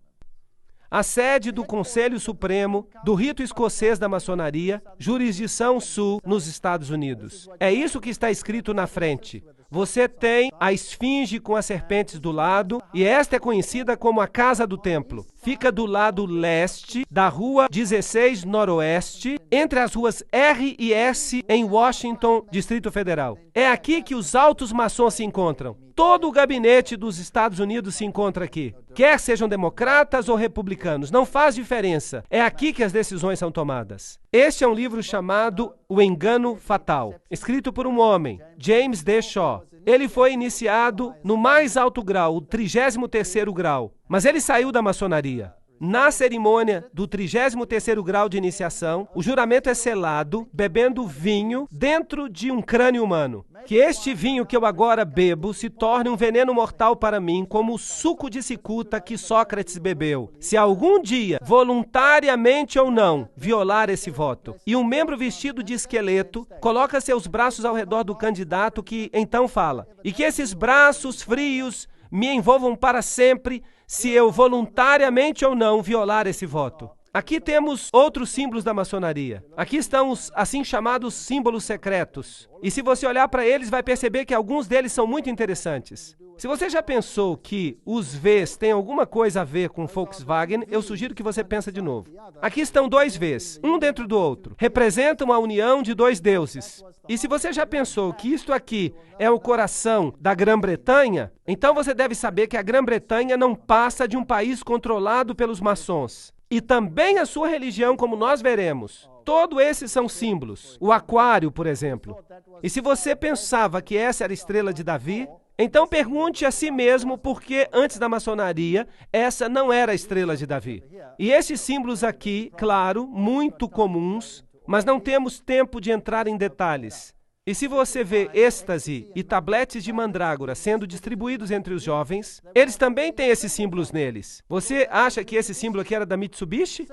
A sede do Conselho Supremo, do rito escocês da maçonaria, jurisdição sul, nos Estados Unidos. É isso que está escrito na frente. Você tem a esfinge com as serpentes do lado, e esta é conhecida como a Casa do Templo. Fica do lado leste da Rua 16 Noroeste, entre as ruas R e S, em Washington, Distrito Federal. É aqui que os altos maçons se encontram. Todo o gabinete dos Estados Unidos se encontra aqui. Quer sejam democratas ou republicanos, não faz diferença. É aqui que as decisões são tomadas. Este é um livro chamado O Engano Fatal, escrito por um homem, James D. Shaw. Ele foi iniciado no mais alto grau, o 33º grau, mas ele saiu da maçonaria. Na cerimônia do 33º grau de iniciação, o juramento é selado, bebendo vinho dentro de um crânio humano. Que este vinho que eu agora bebo se torne um veneno mortal para mim, como o suco de cicuta que Sócrates bebeu. Se algum dia, voluntariamente ou não, violar esse voto. E um membro vestido de esqueleto coloca seus braços ao redor do candidato que então fala. E que esses braços frios me envolvam para sempre, se eu voluntariamente ou não violar esse voto. Aqui temos outros símbolos da maçonaria. Aqui estão os assim chamados símbolos secretos. E se você olhar para eles, vai perceber que alguns deles são muito interessantes. Se você já pensou que os Vs têm alguma coisa a ver com Volkswagen, eu sugiro que você pense de novo. Aqui estão dois Vs, um dentro do outro. Representam a união de dois deuses. E se você já pensou que isto aqui é o coração da Grã-Bretanha, então você deve saber que a Grã-Bretanha não passa de um país controlado pelos maçons. E também a sua religião, como nós veremos. Todos esses são símbolos. O aquário, por exemplo. E se você pensava que essa era a estrela de Davi, então pergunte a si mesmo por que antes da maçonaria essa não era a estrela de Davi. E esses símbolos aqui, claro, muito comuns, mas não temos tempo de entrar em detalhes. E se você vê êxtase e tabletes de mandrágora sendo distribuídos entre os jovens, eles também têm esses símbolos neles. Você acha que esse símbolo aqui era da Mitsubishi?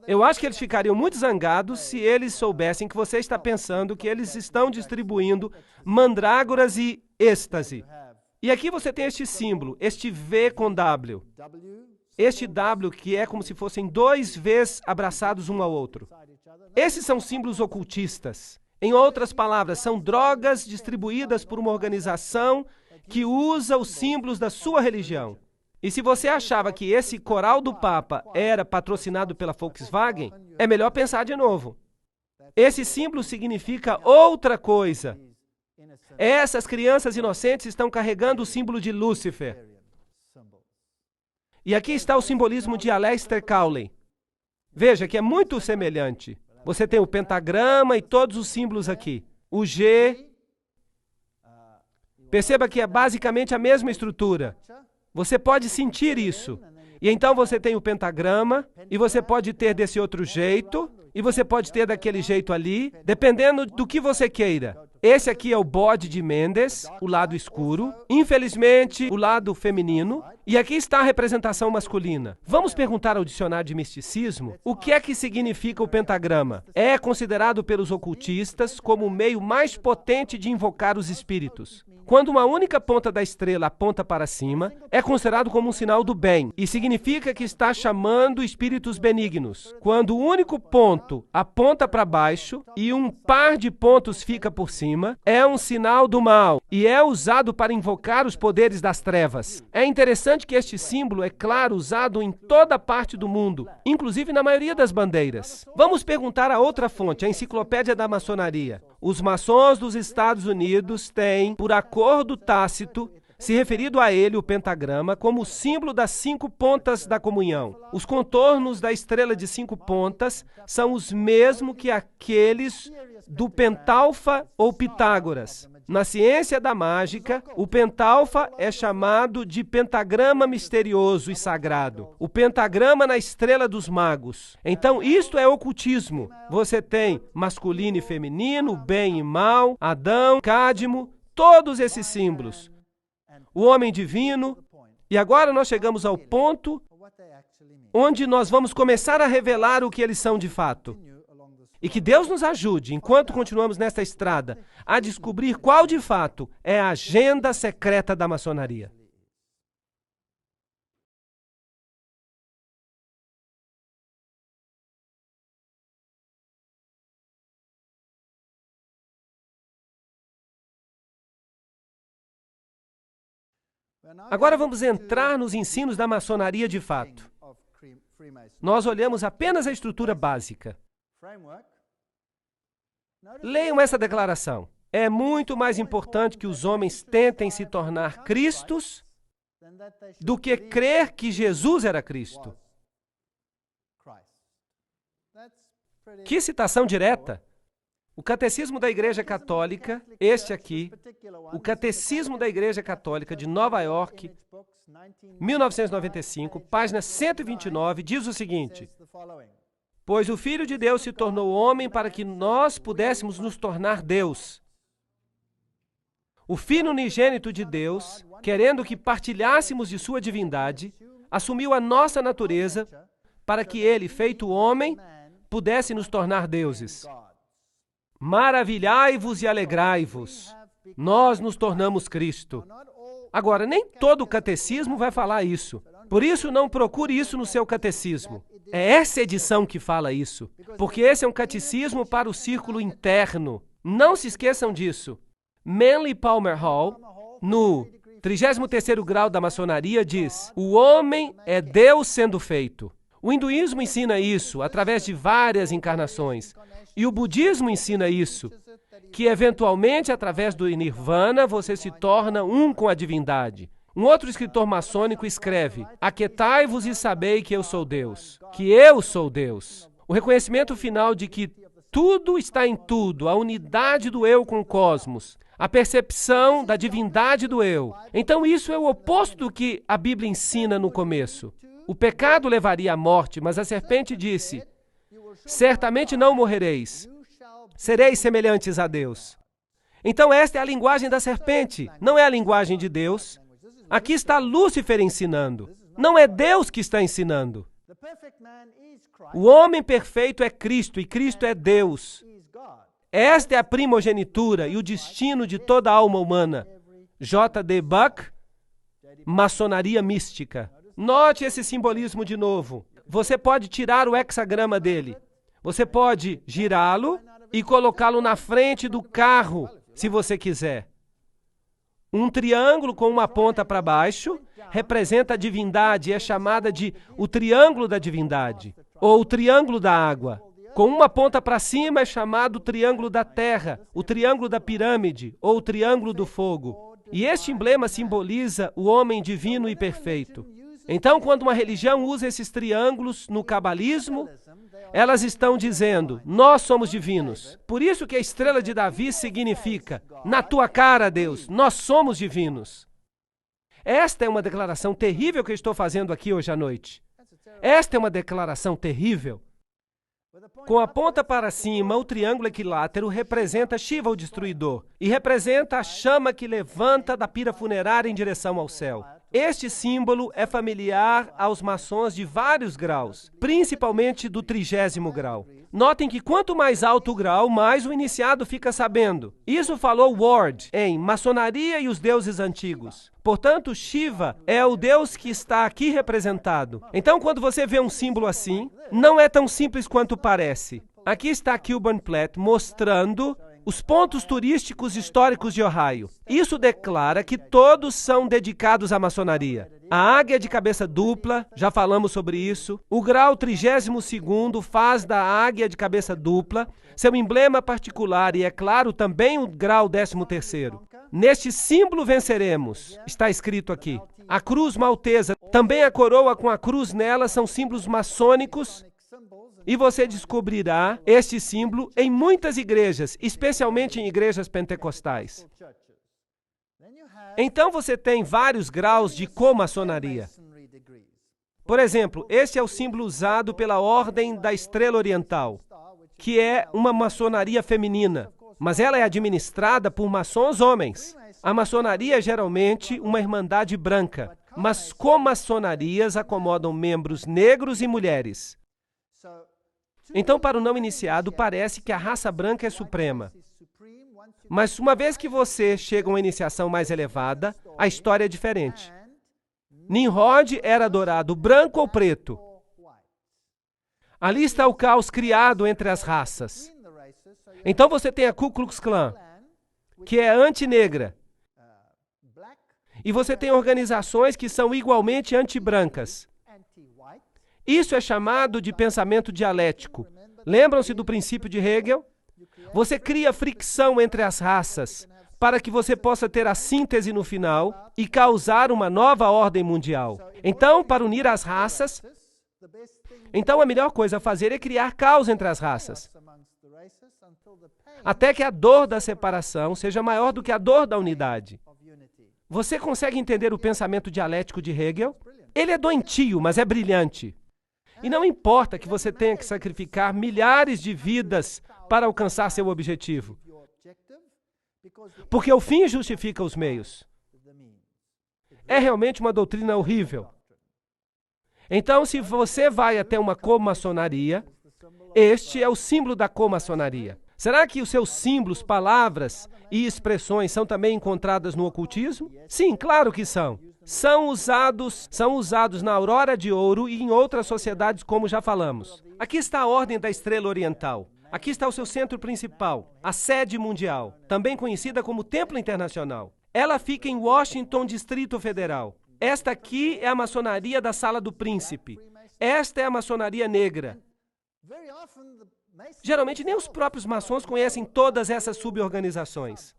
Eu acho que eles ficariam muito zangados se eles soubessem que você está pensando que eles estão distribuindo mandrágoras e êxtase. E aqui você tem este símbolo, este V com W. Este W que é como se fossem dois Vs abraçados um ao outro. Esses são símbolos ocultistas. Em outras palavras, são drogas distribuídas por uma organização que usa os símbolos da sua religião. E se você achava que esse coral do Papa era patrocinado pela Volkswagen, é melhor pensar de novo. Esse símbolo significa outra coisa. Essas crianças inocentes estão carregando o símbolo de Lúcifer. E aqui está o simbolismo de Aleister Crowley. Veja que é muito semelhante. Você tem o pentagrama e todos os símbolos aqui. O G. Perceba que é basicamente a mesma estrutura. Você pode sentir isso. E então você tem o pentagrama, e você pode ter desse outro jeito, e você pode ter daquele jeito ali, dependendo do que você queira. Esse aqui é o bode de Mendes, o lado escuro. Infelizmente, o lado feminino. E aqui está a representação masculina. Vamos perguntar ao dicionário de misticismo o que é que significa o pentagrama. É considerado pelos ocultistas como o meio mais potente de invocar os espíritos. Quando uma única ponta da estrela aponta para cima, é considerado como um sinal do bem e significa que está chamando espíritos benignos. Quando o único ponto aponta para baixo e um par de pontos fica por cima, é um sinal do mal e é usado para invocar os poderes das trevas. É interessante que este símbolo é, claro, usado em toda parte do mundo, inclusive na maioria das bandeiras. Vamos perguntar a outra fonte, a Enciclopédia da Maçonaria. Os maçons dos Estados Unidos têm, por acordo tácito, se referido a ele, o pentagrama, como símbolo das 5 pontas da comunhão. Os contornos da estrela de 5 pontas são os mesmos que aqueles do pentalfa ou Pitágoras. Na ciência da mágica, o pentalfa é chamado de pentagrama misterioso e sagrado. O pentagrama na estrela dos magos. Então, isto é ocultismo. Você tem masculino e feminino, bem e mal, Adão, Cádmo, todos esses símbolos. O homem divino. E agora nós chegamos ao ponto onde nós vamos começar a revelar o que eles são de fato. E que Deus nos ajude, enquanto continuamos nesta estrada, a descobrir qual de fato é a agenda secreta da maçonaria. Agora vamos entrar nos ensinos da maçonaria de fato. Nós olhamos apenas a estrutura básica. Leiam essa declaração. É muito mais importante que os homens tentem se tornar Cristos do que crer que Jesus era Cristo. Que citação direta! O Catecismo da Igreja Católica, este aqui, o Catecismo da Igreja Católica de Nova York, 1995, página 129, diz o seguinte: pois o Filho de Deus se tornou homem para que nós pudéssemos nos tornar Deus. O Filho unigênito de Deus, querendo que partilhássemos de sua divindade, assumiu a nossa natureza para que ele, feito homem, pudesse nos tornar deuses. Maravilhai-vos e alegrai-vos. Nós nos tornamos Cristo. Agora, nem todo o catecismo vai falar isso. Por isso, não procure isso no seu catecismo. É essa edição que fala isso, porque esse é um catecismo para o círculo interno. Não se esqueçam disso. Manly Palmer Hall, no 33º grau da maçonaria, diz: o homem é Deus sendo feito. O hinduísmo ensina isso através de várias encarnações. E o budismo ensina isso, que eventualmente, através do nirvana, você se torna um com a divindade. Um outro escritor maçônico escreve: aquietai-vos e sabei que eu sou Deus, que eu sou Deus. O reconhecimento final de que tudo está em tudo, a unidade do eu com o cosmos, a percepção da divindade do eu. Então isso é o oposto do que a Bíblia ensina no começo. O pecado levaria à morte, mas a serpente disse: certamente não morrereis, sereis semelhantes a Deus. Então esta é a linguagem da serpente, não é a linguagem de Deus. Aqui está Lúcifer ensinando, não é Deus que está ensinando. O homem perfeito é Cristo e Cristo é Deus. Esta é a primogenitura e o destino de toda a alma humana. J.D. Buck, Maçonaria Mística. Note esse simbolismo de novo. Você pode tirar o hexagrama dele. Você pode girá-lo e colocá-lo na frente do carro, se você quiser. Um triângulo com uma ponta para baixo representa a divindade e é chamada de o triângulo da divindade, ou o triângulo da água. Com uma ponta para cima é chamado triângulo da terra, o triângulo da pirâmide, ou o triângulo do fogo. E este emblema simboliza o homem divino e perfeito. Então, quando uma religião usa esses triângulos no cabalismo, elas estão dizendo: nós somos divinos. Por isso que a estrela de Davi significa: na tua cara, Deus, nós somos divinos. Esta é uma declaração terrível que eu estou fazendo aqui hoje à noite. Esta é uma declaração terrível. Com a ponta para cima, o triângulo equilátero representa Shiva, o destruidor, e representa a chama que levanta da pira funerária em direção ao céu. Este símbolo é familiar aos maçons de vários graus, principalmente do 30º grau. Notem que quanto mais alto o grau, mais o iniciado fica sabendo. Isso falou Ward em Maçonaria e os Deuses Antigos. Portanto, Shiva é o Deus que está aqui representado. Então, quando você vê um símbolo assim, não é tão simples quanto parece. Aqui está Kilburn Platt mostrando os pontos turísticos históricos de Ohio. Isso declara que todos são dedicados à maçonaria. A águia de cabeça dupla, já falamos sobre isso. O grau 32º faz da águia de cabeça dupla seu emblema particular e, é claro, também o grau 13º. Neste símbolo venceremos, está escrito aqui. A cruz maltesa, também a coroa com a cruz nela são símbolos maçônicos. E você descobrirá este símbolo em muitas igrejas, especialmente em igrejas pentecostais. Então você tem vários graus de comaçonaria. Por exemplo, este é o símbolo usado pela Ordem da Estrela Oriental, que é uma maçonaria feminina, mas ela é administrada por maçons homens. A maçonaria é geralmente uma irmandade branca, mas comaçonarias acomodam membros negros e mulheres. Então, para o não iniciado, parece que a raça branca é suprema. Mas uma vez que você chega a uma iniciação mais elevada, a história é diferente. Nimrod era adorado branco ou preto. Ali está o caos criado entre as raças. Então você tem a Ku Klux Klan, que é anti-negra. E você tem organizações que são igualmente anti-brancas. Isso é chamado de pensamento dialético. Lembram-se do princípio de Hegel? Você cria fricção entre as raças para que você possa ter a síntese no final e causar uma nova ordem mundial. Então, para unir as raças, a melhor coisa a fazer é criar caos entre as raças, até que a dor da separação seja maior do que a dor da unidade. Você consegue entender o pensamento dialético de Hegel? Ele é doentio, mas é brilhante. E não importa que você tenha que sacrificar milhares de vidas para alcançar seu objetivo, porque o fim justifica os meios. É realmente uma doutrina horrível. Então, se você vai até uma comaçonaria, este é o símbolo da comaçonaria. Será que os seus símbolos, palavras e expressões são também encontradas no ocultismo? Sim, claro que são. São usados na Aurora de Ouro e em outras sociedades, como já falamos. Aqui está a Ordem da Estrela Oriental. Aqui está o seu centro principal, a sede mundial, também conhecida como Templo Internacional. Ela fica em Washington, Distrito Federal. Esta aqui é a maçonaria da Sala do Príncipe. Esta é a maçonaria negra. Geralmente, nem os próprios maçons conhecem todas essas suborganizações.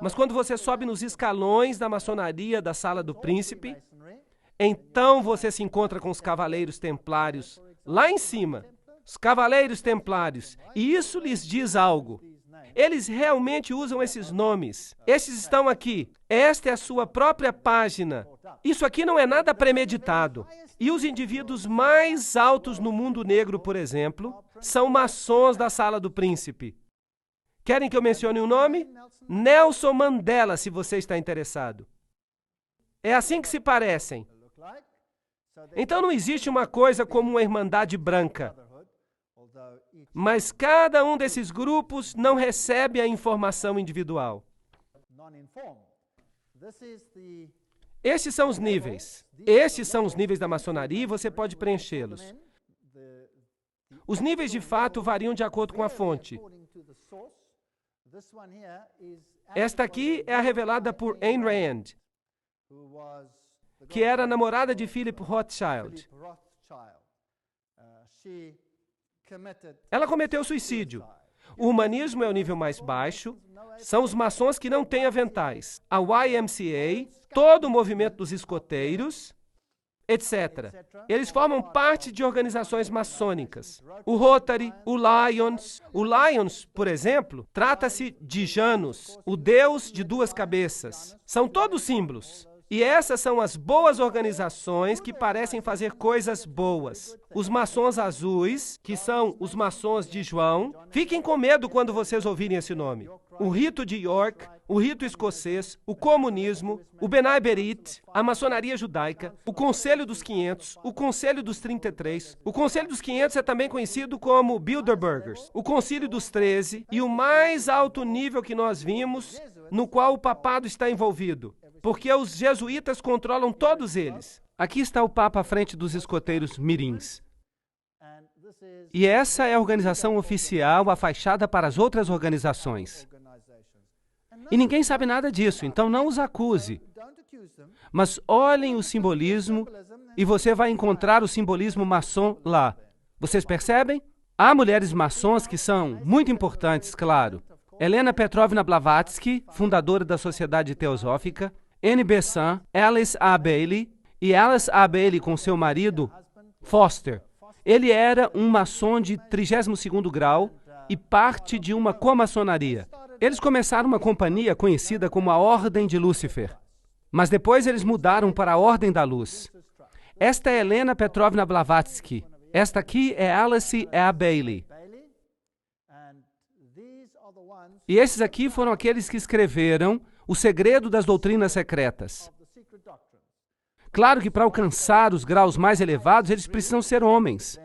Mas quando você sobe nos escalões da maçonaria da Sala do Príncipe, então você se encontra com os Cavaleiros Templários lá em cima. Os Cavaleiros Templários. E isso lhes diz algo. Eles realmente usam esses nomes. Esses estão aqui. Esta é a sua própria página. Isso aqui não é nada premeditado. E os indivíduos mais altos no mundo negro, por exemplo, são maçons da Sala do Príncipe. Querem que eu mencione um nome? Nelson Mandela, se você está interessado. É assim que se parecem. Então não existe uma coisa como uma irmandade branca. Mas cada um desses grupos não recebe a informação individual. Estes são os níveis. Estes são os níveis da maçonaria e você pode preenchê-los. Os níveis de fato variam de acordo com a fonte. Esta aqui é a revelada por Ayn Rand, que era a namorada de Philip Rothschild. Ela cometeu suicídio. O humanismo é o nível mais baixo. São os maçons que não têm aventais. A YMCA, todo o movimento dos escoteiros, etc. Eles formam parte de organizações maçônicas. O Rotary, o Lions. O Lions, por exemplo, trata-se de Janus, o deus de duas cabeças. São todos símbolos. E essas são as boas organizações que parecem fazer coisas boas. Os maçons azuis, que são os maçons de João, fiquem com medo quando vocês ouvirem esse nome. o rito de York, o rito escocês, o comunismo, o Benai Berit, a maçonaria judaica, o Conselho dos 500, o Conselho dos 33. O Conselho dos 500 é também conhecido como Bilderbergers, o Concílio dos 13 e o mais alto nível que nós vimos, no qual o papado está envolvido, porque os jesuítas controlam todos eles. Aqui está o Papa à frente dos escoteiros mirins. E essa é a organização oficial, a fachada para as outras organizações. E ninguém sabe nada disso, então não os acuse. Mas olhem o simbolismo e você vai encontrar o simbolismo maçom lá. Vocês percebem? Há mulheres maçons que são muito importantes, claro. Helena Petrovna Blavatsky, fundadora da Sociedade Teosófica, Annie Besant, Alice A. Bailey, e Alice A. Bailey com seu marido, Foster. Ele era um maçom de 32º grau e parte de uma comaçonaria. Eles começaram uma companhia conhecida como a Ordem de Lúcifer, mas depois eles mudaram para a Ordem da Luz. Esta é Helena Petrovna Blavatsky. Esta aqui é Alice A. Bailey. E esses aqui foram aqueles que escreveram O Segredo das Doutrinas Secretas. Claro que para alcançar os graus mais elevados, eles precisam ser homens.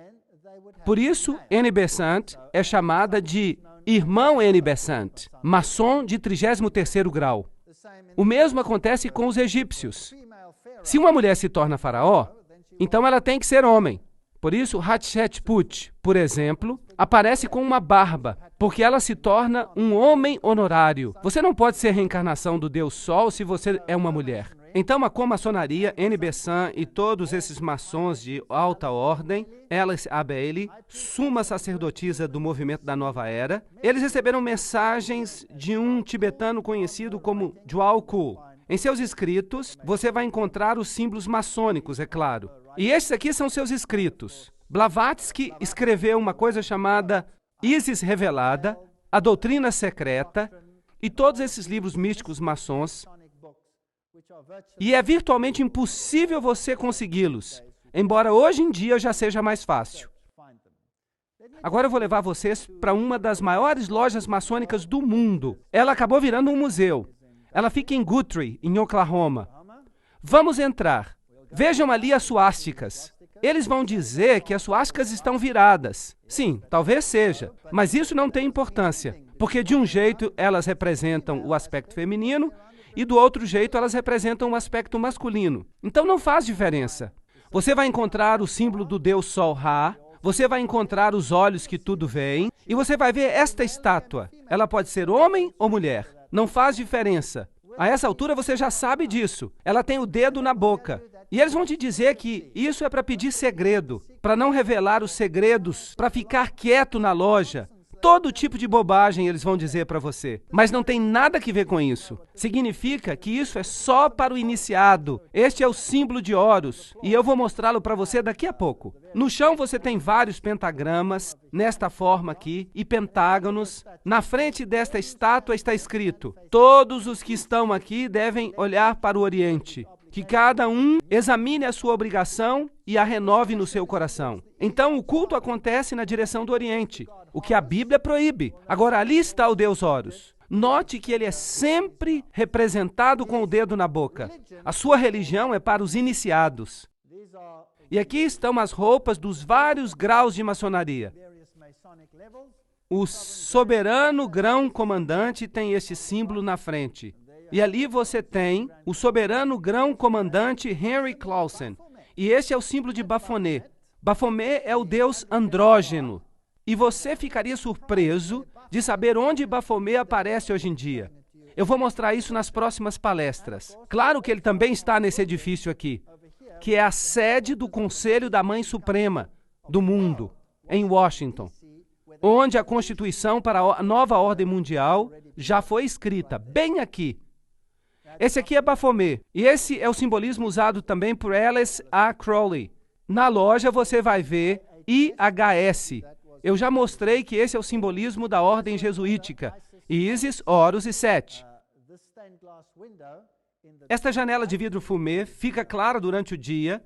Por isso, Annie Besant é chamada de Irmão Annie Besant, maçom de 33º grau. O mesmo acontece com os egípcios. Se uma mulher se torna faraó, então ela tem que ser homem. Por isso, Hatshepsut, por exemplo, aparece com uma barba, porque ela se torna um homem honorário. Você não pode ser reencarnação do Deus Sol se você é uma mulher. Então, a comaçonaria, Annie Besant e todos esses maçons de alta ordem, Alice A. Bailey, suma sacerdotisa do movimento da Nova Era, eles receberam mensagens de um tibetano conhecido como Djwhal Khul. Em seus escritos, você vai encontrar os símbolos maçônicos, é claro. E estes aqui são seus escritos. Blavatsky escreveu uma coisa chamada Isis Revelada, a Doutrina Secreta, e todos esses livros místicos maçons. E é virtualmente impossível você consegui-los, embora hoje em dia já seja mais fácil. Agora eu vou levar vocês para uma das maiores lojas maçônicas do mundo. Ela acabou virando um museu. Ela fica em Guthrie, em Oklahoma. Vamos entrar. Vejam ali as suásticas. Eles vão dizer que as suásticas estão viradas. Sim, talvez seja, mas isso não tem importância, porque de um jeito elas representam o aspecto feminino e do outro jeito elas representam o aspecto masculino. Então não faz diferença. Você vai encontrar o símbolo do Deus Sol Ra, você vai encontrar os olhos que tudo veem, e você vai ver esta estátua. Ela pode ser homem ou mulher. Não faz diferença. A essa altura você já sabe disso. Ela tem o dedo na boca. E eles vão te dizer que isso é para pedir segredo, para não revelar os segredos, para ficar quieto na loja. Todo tipo de bobagem eles vão dizer para você. Mas não tem nada a ver com isso. Significa que isso é só para o iniciado. Este é o símbolo de Horus. E eu vou mostrá-lo para você daqui a pouco. No chão você tem vários pentagramas, nesta forma aqui, e pentágonos. Na frente desta estátua está escrito: todos os que estão aqui devem olhar para o Oriente. Que cada um examine a sua obrigação e a renove no seu coração. Então, o culto acontece na direção do Oriente, o que a Bíblia proíbe. Agora, ali está o Deus Horus. Note que ele é sempre representado com o dedo na boca. A sua religião é para os iniciados. E aqui estão as roupas dos vários graus de maçonaria. O soberano grão-comandante tem este símbolo na frente. E ali você tem o soberano grão-comandante Henry Clausen. E esse é o símbolo de Baphomet. Baphomet é o deus andrógeno. E você ficaria surpreso de saber onde Baphomet aparece hoje em dia. Eu vou mostrar isso nas próximas palestras. Claro que ele também está nesse edifício aqui, que é a sede do Conselho da Mãe Suprema do mundo, em Washington, onde a Constituição para a nova ordem mundial já foi escrita, bem aqui. Esse aqui é Baphomet, e esse é o simbolismo usado também por Alice A. Crowley. Na loja você vai ver IHS. Eu já mostrei que esse é o simbolismo da ordem jesuítica. Isis, Horus e Set. Esta janela de vidro fumê fica clara durante o dia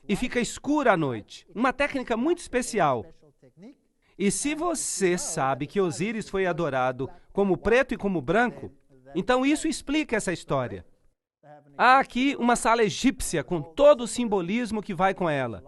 e fica escura à noite. Uma técnica muito especial. E se você sabe que Osíris foi adorado como preto e como branco, então isso explica essa história. Há aqui uma sala egípcia com todo o simbolismo que vai com ela.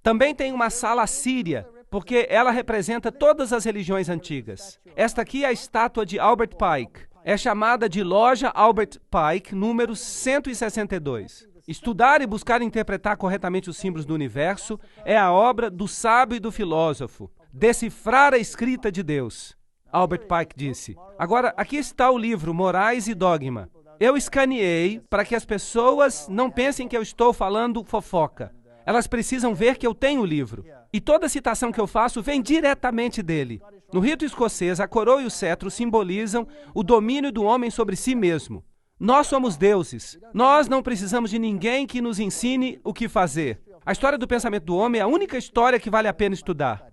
Também tem uma sala assíria, porque ela representa todas as religiões antigas. Esta aqui é a estátua de Albert Pike. É chamada de Loja Albert Pike, número 162. Estudar e buscar interpretar corretamente os símbolos do universo é a obra do sábio e do filósofo. Decifrar a escrita de Deus, Albert Pike disse. Agora, aqui está o livro Morais e Dogma. Eu escaneei para que as pessoas não pensem que eu estou falando fofoca. Elas precisam ver que eu tenho o livro. E toda citação que eu faço vem diretamente dele. No rito escocês, a coroa e o cetro simbolizam o domínio do homem sobre si mesmo. Nós somos deuses. Nós não precisamos de ninguém que nos ensine o que fazer. A história do pensamento do homem é a única história que vale a pena estudar.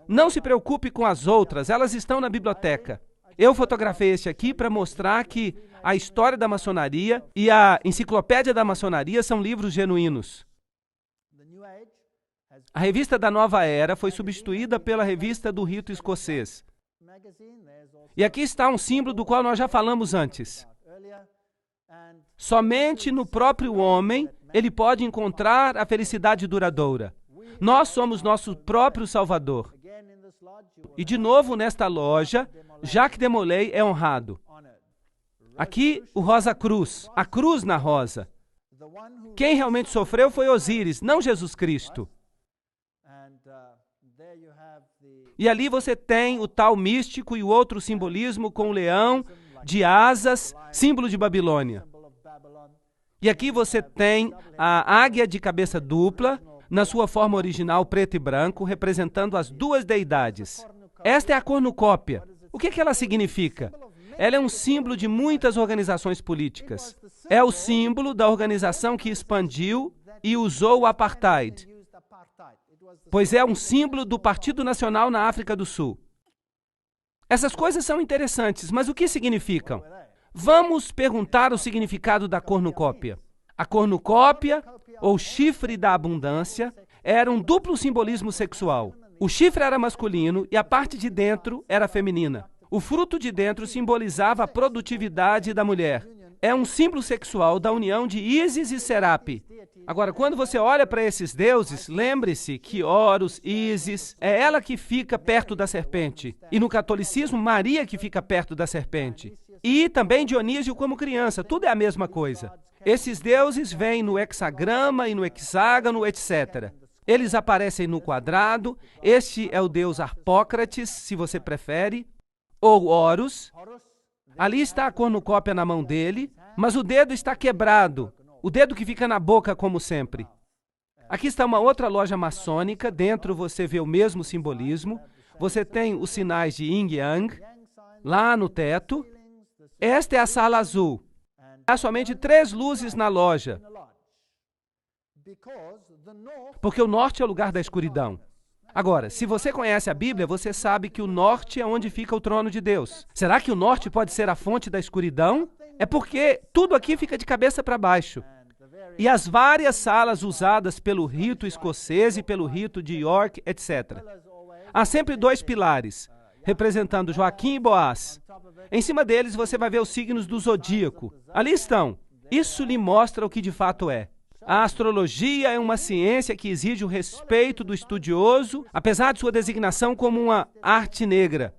Não se preocupe com as outras, elas estão na biblioteca. Eu fotografei este aqui para mostrar que a história da maçonaria e a enciclopédia da maçonaria são livros genuínos. A revista da Nova Era foi substituída pela revista do rito escocês. E aqui está um símbolo do qual nós já falamos antes. Somente no próprio homem ele pode encontrar a felicidade duradoura. Nós somos nosso próprio Salvador. E de novo nesta loja, Jacques de Molay é honrado. Aqui o Rosa Cruz, a cruz na rosa. Quem realmente sofreu foi Osíris, não Jesus Cristo. E ali você tem o tal místico e o outro simbolismo com o leão de asas, símbolo de Babilônia. E aqui você tem a águia de cabeça dupla, na sua forma original preto e branco, representando as duas deidades. Esta é a cornucópia. O que ela significa? Ela é um símbolo de muitas organizações políticas. É o símbolo da organização que expandiu e usou o apartheid, pois é um símbolo do Partido Nacional na África do Sul. Essas coisas são interessantes, mas o que significam? Vamos perguntar o significado da cornucópia. A cornucópia, ou chifre da abundância, era um duplo simbolismo sexual. O chifre era masculino e a parte de dentro era feminina. O fruto de dentro simbolizava a produtividade da mulher. É um símbolo sexual da união de Ísis e Serape. Agora, quando você olha para esses deuses, lembre-se que Horus, Ísis, é ela que fica perto da serpente. E no catolicismo, Maria que fica perto da serpente. E também Dionísio como criança, tudo é a mesma coisa. Esses deuses vêm no hexagrama e no hexágono, etc. Eles aparecem no quadrado. Este é o deus Harpócrates, se você prefere, ou Horus. Ali está a cornucópia na mão dele, mas o dedo está quebrado, o dedo que fica na boca, como sempre. Aqui está uma outra loja maçônica, dentro você vê o mesmo simbolismo. Você tem os sinais de Yin e Yang, lá no teto. Esta é a sala azul. Há somente 3 luzes na loja, porque o norte é o lugar da escuridão. Agora, se você conhece a Bíblia, você sabe que o norte é onde fica o trono de Deus. Será que o norte pode ser a fonte da escuridão? É porque tudo aqui fica de cabeça para baixo. E as várias salas usadas pelo rito escocês e pelo rito de York, etc. Há sempre 2 pilares, representando Joaquim e Boaz. Em cima deles você vai ver os signos do zodíaco. Ali estão. Isso lhe mostra o que de fato é. A astrologia é uma ciência que exige o respeito do estudioso, apesar de sua designação como uma arte negra.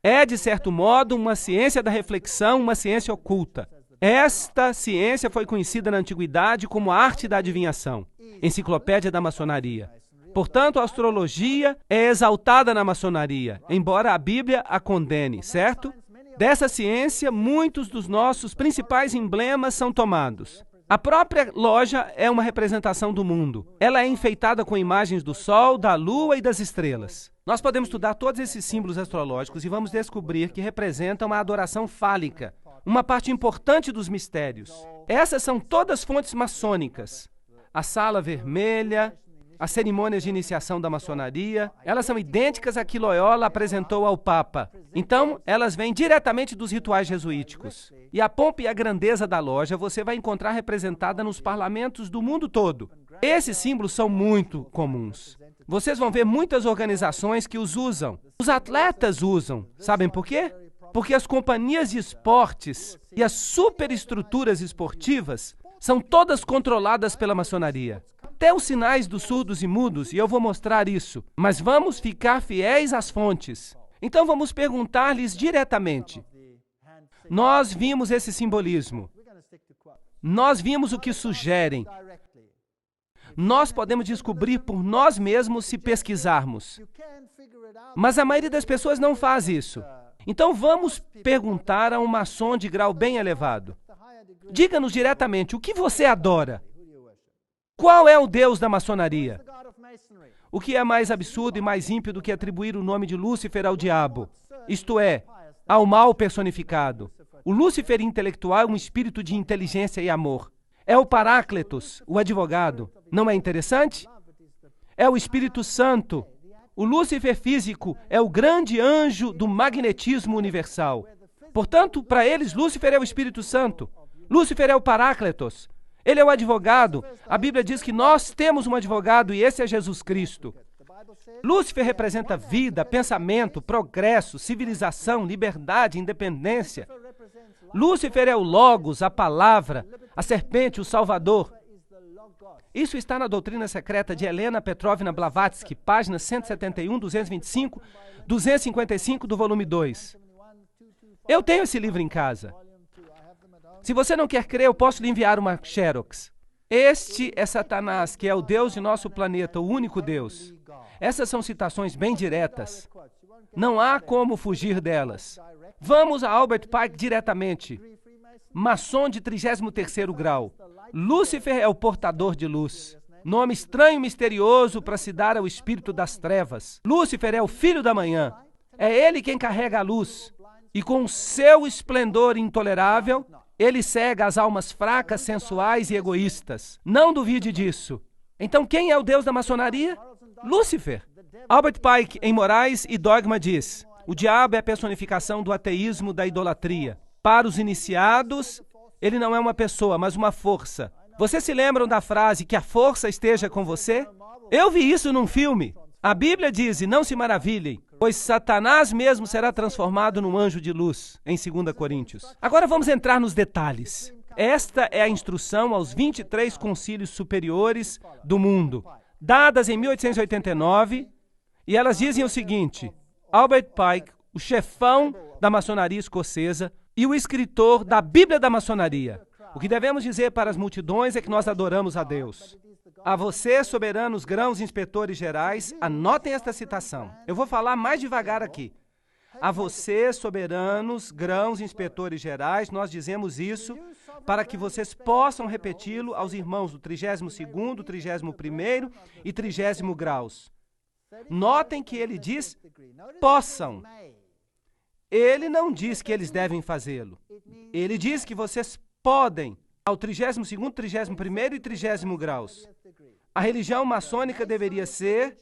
É, de certo modo, uma ciência da reflexão, uma ciência oculta. Esta ciência foi conhecida na antiguidade como a arte da adivinhação, enciclopédia da maçonaria. Portanto, a astrologia é exaltada na maçonaria, embora a Bíblia a condene, certo? Dessa ciência, muitos dos nossos principais emblemas são tomados. A própria loja é uma representação do mundo. Ela é enfeitada com imagens do Sol, da Lua e das estrelas. Nós podemos estudar todos esses símbolos astrológicos e vamos descobrir que representam uma adoração fálica, uma parte importante dos mistérios. Essas são todas fontes maçônicas. A sala vermelha, as cerimônias de iniciação da maçonaria, elas são idênticas a que Loyola apresentou ao Papa. Então, elas vêm diretamente dos rituais jesuíticos. E a pompa e a grandeza da loja você vai encontrar representada nos parlamentos do mundo todo. Esses símbolos são muito comuns. Vocês vão ver muitas organizações que os usam. Os atletas usam. Sabem por quê? Porque as companhias de esportes e as superestruturas esportivas são todas controladas pela maçonaria. Até os sinais dos surdos e mudos, e eu vou mostrar isso. Mas vamos ficar fiéis às fontes. Então vamos perguntar-lhes diretamente. Nós vimos esse simbolismo. Nós vimos o que sugerem. Nós podemos descobrir por nós mesmos se pesquisarmos. Mas a maioria das pessoas não faz isso. Então vamos perguntar a um maçom de grau bem elevado. Diga-nos diretamente, o que você adora? Qual é o Deus da maçonaria? O que é mais absurdo e mais ímpio do que atribuir o nome de Lúcifer ao diabo? Isto é, ao mal personificado. O Lúcifer intelectual é um espírito de inteligência e amor. É o Paráclitos, o advogado. Não é interessante? É o Espírito Santo. O Lúcifer físico é o grande anjo do magnetismo universal. Portanto, para eles, Lúcifer é o Espírito Santo. Lúcifer é o Paráclitos. Ele é o advogado. A Bíblia diz que nós temos um advogado e esse é Jesus Cristo. Lúcifer representa vida, pensamento, progresso, civilização, liberdade, independência. Lúcifer é o Logos, a palavra, a serpente, o Salvador. Isso está na doutrina secreta de Helena Petrovna Blavatsky, páginas 171, 225, 255 do volume 2. Eu tenho esse livro em casa. Se você não quer crer, eu posso lhe enviar uma Xerox. Este é Satanás, que é o Deus de nosso planeta, o único Deus. Essas são citações bem diretas. Não há como fugir delas. Vamos a Albert Pike diretamente. Maçom de 33º grau. Lúcifer é o portador de luz. Nome estranho e misterioso para se dar ao espírito das trevas. Lúcifer é o filho da manhã. É ele quem carrega a luz. E com seu esplendor intolerável, ele cega as almas fracas, sensuais e egoístas. Não duvide disso. Então quem é o Deus da maçonaria? Lúcifer. Albert Pike, em Morais e Dogma, diz: o diabo é a personificação do ateísmo, da idolatria. Para os iniciados, ele não é uma pessoa, mas uma força. Vocês se lembram da frase que a força esteja com você? Eu vi isso num filme. A Bíblia diz, e não se maravilhem, pois Satanás mesmo será transformado num anjo de luz, em 2 Coríntios. Agora vamos entrar nos detalhes. Esta é a instrução aos 23 concílios superiores do mundo, dadas em 1889, e elas dizem o seguinte: Albert Pike, o chefão da maçonaria escocesa e o escritor da Bíblia da maçonaria. O que devemos dizer para as multidões é que nós adoramos a Deus. A vocês, soberanos grãos inspetores gerais, anotem esta citação. Eu vou falar mais devagar aqui. A vocês, soberanos grãos inspetores gerais, nós dizemos isso para que vocês possam repeti-lo aos irmãos do 32º, 31º e 30º graus. Notem que ele diz possam. Ele não diz que eles devem fazê-lo. Ele diz que vocês podem ao 32º, 31º e 30º graus. A religião maçônica deveria ser,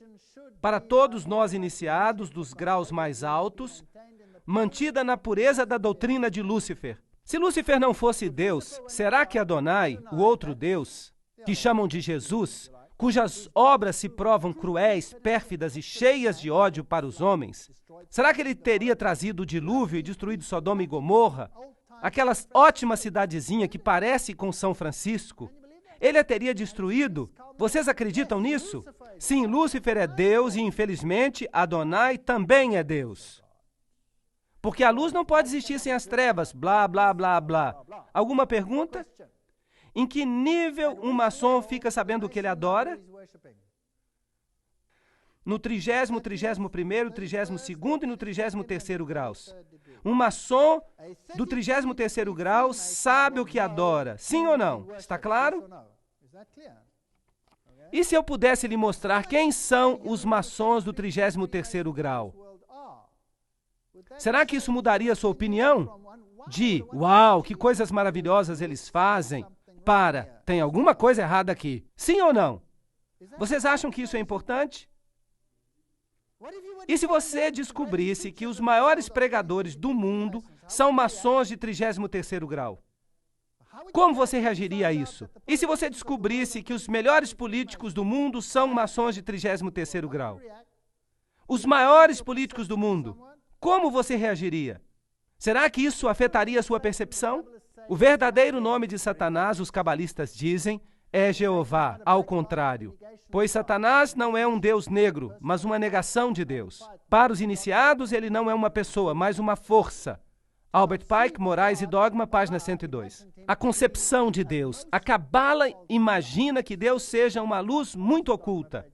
para todos nós iniciados dos graus mais altos, mantida na pureza da doutrina de Lúcifer. Se Lúcifer não fosse Deus, será que Adonai, o outro Deus, que chamam de Jesus, cujas obras se provam cruéis, pérfidas e cheias de ódio para os homens, será que ele teria trazido o dilúvio e destruído Sodoma e Gomorra, aquela ótima cidadezinha que parece com São Francisco? Ele a teria destruído? Vocês acreditam nisso? Sim, Lúcifer é Deus e, infelizmente, Adonai também é Deus. Porque a luz não pode existir sem as trevas, blá, blá, blá, blá. Alguma pergunta? Em que nível um maçom fica sabendo o que ele adora? No 30º, 31º, 32º e no 33º graus. Um maçom do 33º grau sabe o que adora. Sim ou não? Está claro? E se eu pudesse lhe mostrar quem são os maçons do 33º grau? Será que isso mudaria a sua opinião? De, uau, que coisas maravilhosas eles fazem, para, tem alguma coisa errada aqui. Sim ou não? Vocês acham que isso é importante? E se você descobrisse que os maiores pregadores do mundo são maçons de 33º grau? Como você reagiria a isso? E se você descobrisse que os melhores políticos do mundo são maçons de 33º grau? Os maiores políticos do mundo, como você reagiria? Será que isso afetaria a sua percepção? O verdadeiro nome de Satanás, os cabalistas dizem, é Jeová, ao contrário. Pois Satanás não é um Deus negro, mas uma negação de Deus. Para os iniciados, ele não é uma pessoa, mas uma força. Albert Pike, Morais e Dogma, página 102. A concepção de Deus. A Cabala imagina que Deus seja uma luz muito oculta.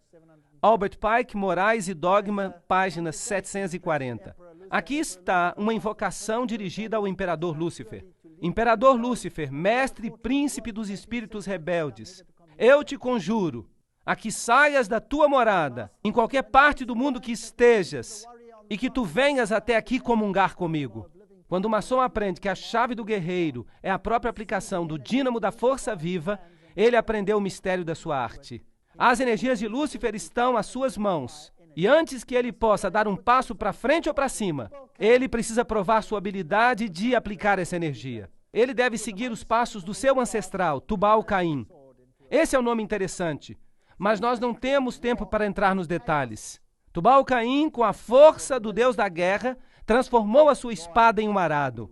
Albert Pike, Morais e Dogma, página 740. Aqui está uma invocação dirigida ao imperador Lúcifer. Imperador Lúcifer, mestre e príncipe dos espíritos rebeldes, eu te conjuro a que saias da tua morada, em qualquer parte do mundo que estejas, e que tu venhas até aqui comungar comigo. Quando o maçom aprende que a chave do guerreiro é a própria aplicação do dínamo da força viva, ele aprendeu o mistério da sua arte. As energias de Lúcifer estão às suas mãos. E antes que ele possa dar um passo para frente ou para cima, ele precisa provar sua habilidade de aplicar essa energia. Ele deve seguir os passos do seu ancestral, Tubal-Caim. Esse é um nome interessante, mas nós não temos tempo para entrar nos detalhes. Tubal-Caim, com a força do Deus da guerra, transformou a sua espada em um arado.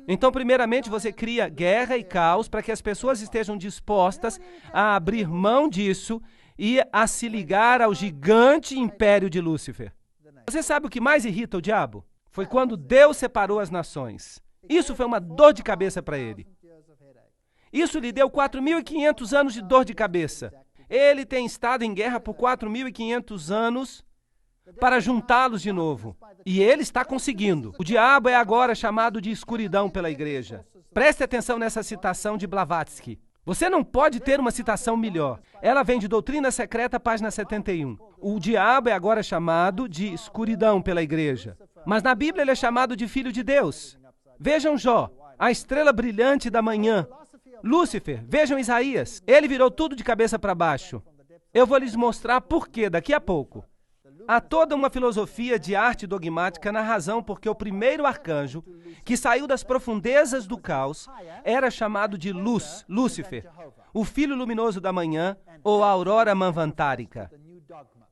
Então, primeiramente, você cria guerra e caos para que as pessoas estejam dispostas a abrir mão disso e a se ligar ao gigante império de Lúcifer. Você sabe o que mais irrita o diabo? Foi quando Deus separou as nações. Isso foi uma dor de cabeça para ele. Isso lhe deu 4.500 anos de dor de cabeça. Ele tem estado em guerra por 4.500 anos para juntá-los de novo. E ele está conseguindo. O diabo é agora chamado de escuridão pela igreja. Preste atenção nessa citação de Blavatsky. Você não pode ter uma citação melhor. Ela vem de Doutrina Secreta, página 71. O diabo é agora chamado de escuridão pela igreja. Mas na Bíblia ele é chamado de filho de Deus. Vejam Jó, a estrela brilhante da manhã. Lúcifer, vejam Isaías. Ele virou tudo de cabeça para baixo. Eu vou lhes mostrar por quê daqui a pouco. Há toda uma filosofia de arte dogmática na razão porque o primeiro arcanjo, que saiu das profundezas do caos, era chamado de luz, Lúcifer, o filho luminoso da manhã, ou a aurora manvantárica.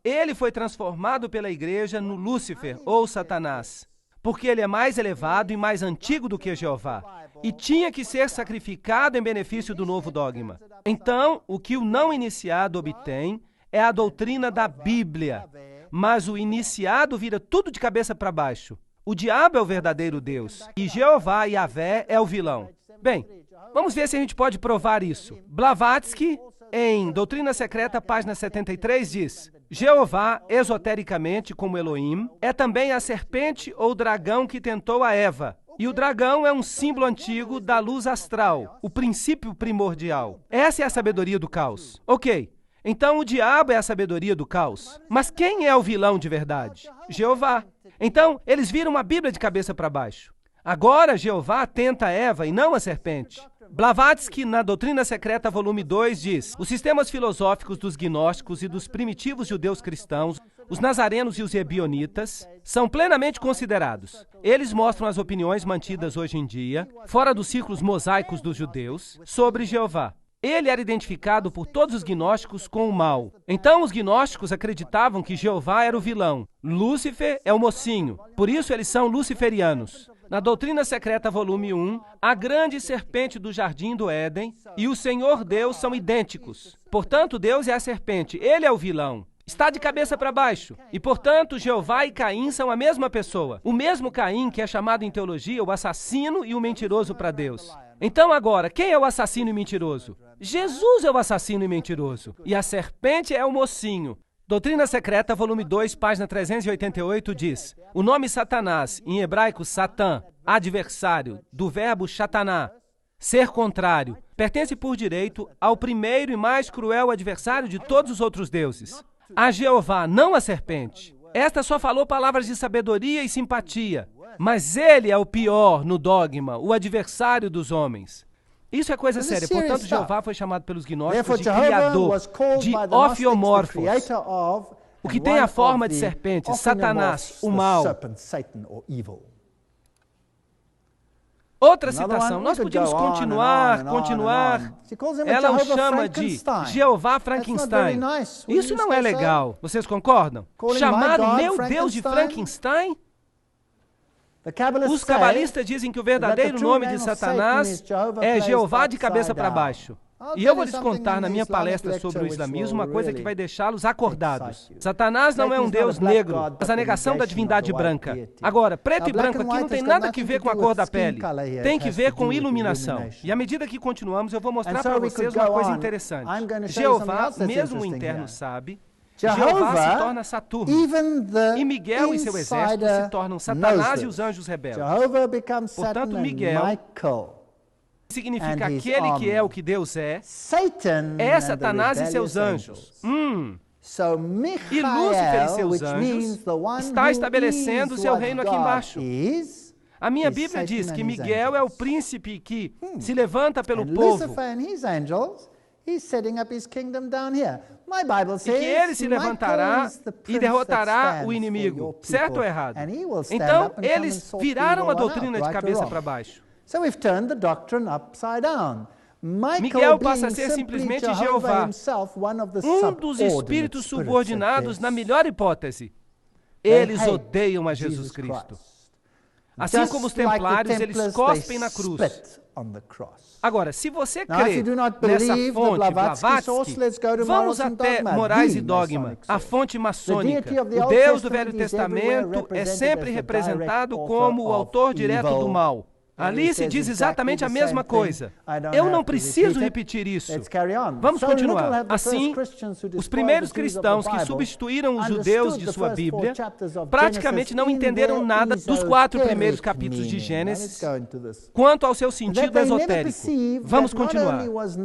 Ele foi transformado pela igreja no Lúcifer, ou Satanás, porque ele é mais elevado e mais antigo do que Jeová, e tinha que ser sacrificado em benefício do novo dogma. Então, o que o não iniciado obtém é a doutrina da Bíblia, mas o iniciado vira tudo de cabeça para baixo. O diabo é o verdadeiro Deus, e Jeová, Yahvé, é o vilão. Bem, vamos ver se a gente pode provar isso. Blavatsky, em Doutrina Secreta, página 73, diz: Jeová, esotericamente, como Elohim, é também a serpente ou dragão que tentou a Eva. E o dragão é um símbolo antigo da luz astral, o princípio primordial. Essa é a sabedoria do caos. Ok. Então o diabo é a sabedoria do caos. Mas quem é o vilão de verdade? Jeová. Então, eles viram a Bíblia de cabeça para baixo. Agora, Jeová tenta Eva e não a serpente. Blavatsky, na Doutrina Secreta, volume 2, diz: os sistemas filosóficos dos gnósticos e dos primitivos judeus cristãos, os nazarenos e os ebionitas, são plenamente considerados. Eles mostram as opiniões mantidas hoje em dia, fora dos círculos mosaicos dos judeus, sobre Jeová. Ele era identificado por todos os gnósticos com o mal. Então os gnósticos acreditavam que Jeová era o vilão. Lúcifer é o mocinho. Por isso eles são luciferianos. Na Doutrina Secreta, volume 1, a grande serpente do jardim do Éden e o Senhor Deus são idênticos. Portanto, Deus é a serpente. Ele é o vilão. Está de cabeça para baixo. E, portanto, Jeová e Caim são a mesma pessoa. O mesmo Caim que é chamado em teologia o assassino e o mentiroso para Deus. Então, agora, quem é o assassino e mentiroso? Jesus é o assassino e mentiroso. E a serpente é o mocinho. Doutrina Secreta, volume 2, página 388, diz: o nome Satanás, em hebraico Satã, adversário, do verbo shataná, ser contrário, pertence por direito ao primeiro e mais cruel adversário de todos os outros deuses. A Jeová, não a serpente. Esta só falou palavras de sabedoria e simpatia. Mas ele é o pior no dogma, o adversário dos homens. Isso é coisa This is séria. serious Portanto, stuff. Jeová foi chamado pelos gnósticos Therefore, de Jehovah criador, was called de by the Gnostics the ofiomorphos, creator of, o que and tem a one forma of de the serpente, Satanás, ophionomorphs, o the mal. serpent, Satan, or evil. Outra Another citação, one, nós we could podíamos go on and continuar, on and on continuar. and on. She calls him a Ela o Jehovah chama de Frankenstein. Jeová That's not very Frankenstein. nice. Wouldn't Isso you não say é so? legal. Vocês concordam? Calling Chamar my o God meu Deus de Frankenstein? The Kabbalists Os cabalistas dizem que o verdadeiro nome de Satanás é Jeová de cabeça para baixo. E eu vou lhes contar na minha palestra sobre o islamismo uma coisa que vai deixá-los acordados. Satanás não é um Deus negro, mas a negação da divindade branca. Agora, preto e branco aqui não tem nada a ver com a cor da pele. Tem que ver com iluminação. E à medida que continuamos, eu vou mostrar para vocês uma coisa interessante. Jeová, mesmo o interno, sabe. Jeová se torna Saturno. E Miguel e seu exército se tornam Satanás e os anjos rebeldes. Portanto, Miguel significa aquele que é o que Deus é Satanás e seus anjos. E Lúcifer e seus anjos está estabelecendo seu reino aqui embaixo. A minha Bíblia diz que Miguel é o príncipe que se levanta pelo povo. E que ele se levantará e derrotará o inimigo. Certo ou errado? Então, eles viraram a doutrina de cabeça para baixo. Miguel passa a ser simplesmente Jeová, um dos espíritos subordinados na melhor hipótese. Eles odeiam a Jesus Cristo. Assim como os templários, eles cospem na cruz. Agora, se você crê nessa fonte Blavatsky, vamos até Morais e Dogma, a fonte maçônica. O Deus do Velho Testamento é sempre representado como o autor direto do mal. Ali se diz exatamente a mesma coisa. Eu não preciso repetir isso. Vamos continuar. Assim, os primeiros cristãos que substituíram os judeus de sua Bíblia praticamente não entenderam nada dos 4 primeiros capítulos de Gênesis quanto ao seu sentido esotérico. Vamos continuar.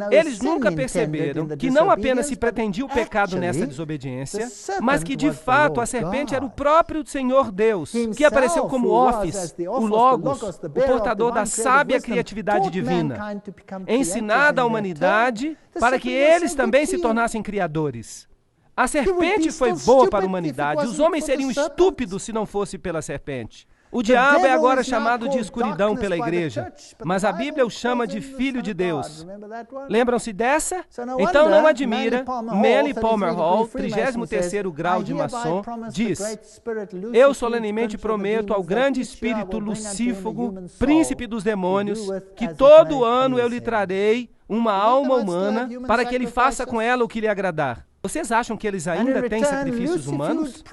Eles nunca perceberam que não apenas se pretendia o pecado nessa desobediência, mas que de fato a serpente era o próprio Senhor Deus, que apareceu como Office, o Logos, o portador da sábia criatividade divina, ensinada à humanidade para que eles também se tornassem criadores. A serpente foi boa para a humanidade, os homens seriam estúpidos se não fosse pela serpente. O diabo é agora chamado de escuridão pela igreja, mas a Bíblia o chama de Filho de Deus. Lembram-se dessa? Então não admira, Manly Palmer Hall, 33º grau de maçom, diz: eu solenemente prometo ao grande espírito lucífago, príncipe dos demônios, que todo ano eu lhe trarei uma alma humana para que ele faça com ela o que lhe agradar. Vocês acham que eles ainda têm sacrifícios humanos?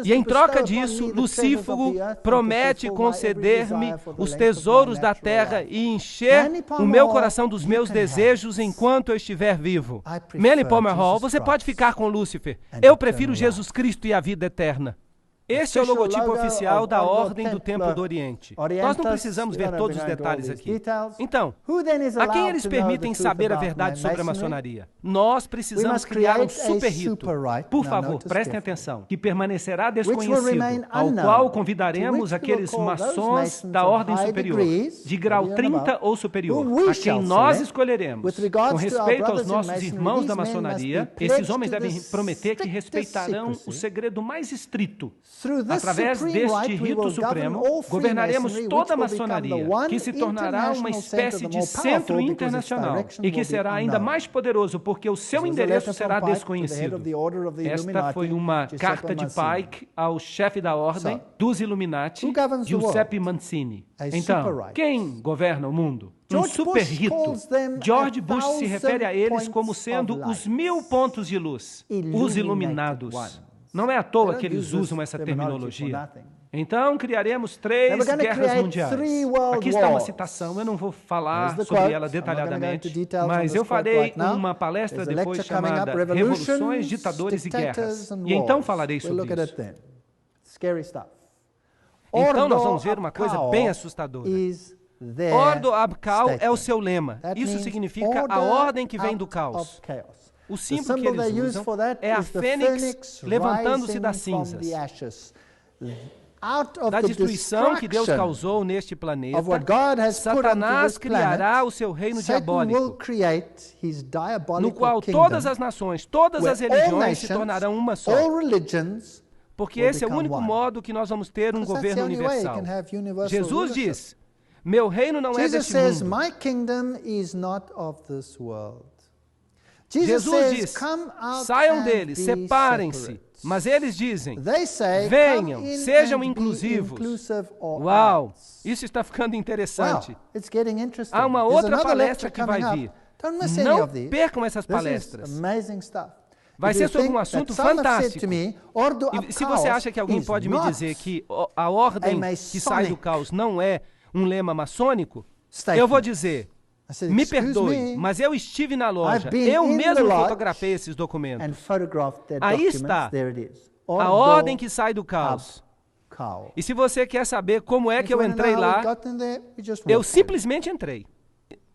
E em troca disso, Lucífago promete conceder-me os tesouros da terra e encher o meu coração dos meus desejos enquanto eu estiver vivo. Manly Palmer Hall, você pode ficar com Lúcifer. Eu prefiro Jesus Cristo e a vida eterna. Este é o logotipo oficial da Ordem do Templo do Oriente. Nós não precisamos ver todos os detalhes aqui. Então, a quem eles permitem saber a verdade sobre a maçonaria? Nós precisamos criar um super rito. Por favor, prestem atenção. Que permanecerá desconhecido, ao qual convidaremos aqueles maçons da Ordem Superior, de grau 30 ou superior, a quem nós escolheremos. Com respeito aos nossos irmãos da maçonaria, esses homens devem prometer que respeitarão o segredo mais estrito. Através deste rito supremo, governaremos toda a maçonaria, que se tornará uma espécie de centro internacional e que será ainda mais poderoso porque o seu endereço será desconhecido. Esta foi uma carta de Pike ao chefe da ordem dos Illuminati, Giuseppe Mancini. Então, quem governa o mundo? Um super rito. George Bush se refere a eles como sendo os 1000 pontos de luz, os iluminados. Não é à toa que eles usam essa terminologia. Então, criaremos 3 guerras mundiais. Aqui está uma citação, eu não vou falar sobre ela detalhadamente, mas eu farei uma palestra depois chamada Revoluções, Ditadores e Guerras. E então falarei sobre isso. Então nós vamos ver uma coisa bem assustadora. Ordo ab Chao é o seu lema. Isso significa a ordem que vem do caos. O símbolo que eles usam é a fênix levantando-se das cinzas. out of da the destruição que Deus destruction causou neste planeta, of what God has put onto Satanás this criará planet, o seu reino Satan will diabólico, create his no diabolical qual kingdom, todas as nações, todas as where all religiões se nations, tornarão uma só. all religions, Porque will esse é o become único one. modo que nós vamos ter um Because that's the governo only way you universal. can have universal Jesus rulership. diz, meu reino não é Jesus deste says, mundo. my kingdom is not of this world. Jesus Jesus says, diz, come out saiam and dele, be separem-se. separate. Mas eles dizem, They say, venham, come in sejam and be inclusivos. inclusive or Uau, else. isso está ficando interessante. Wow, it's getting interesting. Há uma There's outra another palestra lecture que vai coming vir. up. Don't miss any Não of these. percam essas This is palestras. amazing stuff. Vai If ser you sobre um think assunto that some have said fantástico. to me, order E of se você chaos acha que alguém is pode me not dizer que a ordem a que sai do Masonic caos não é um lema maçônico, statement. eu vou dizer, I said, me excuse perdoe, me, mas eu estive na loja, I've been eu in mesmo the lodge fotografei esses documentos. and photographed their Aí documents. está. There it is. A Order ordem que sai do caos. of chaos. E se você quer saber como é If que you eu wanna know entrei how we lá, got in there, we just eu walked in. simplesmente entrei.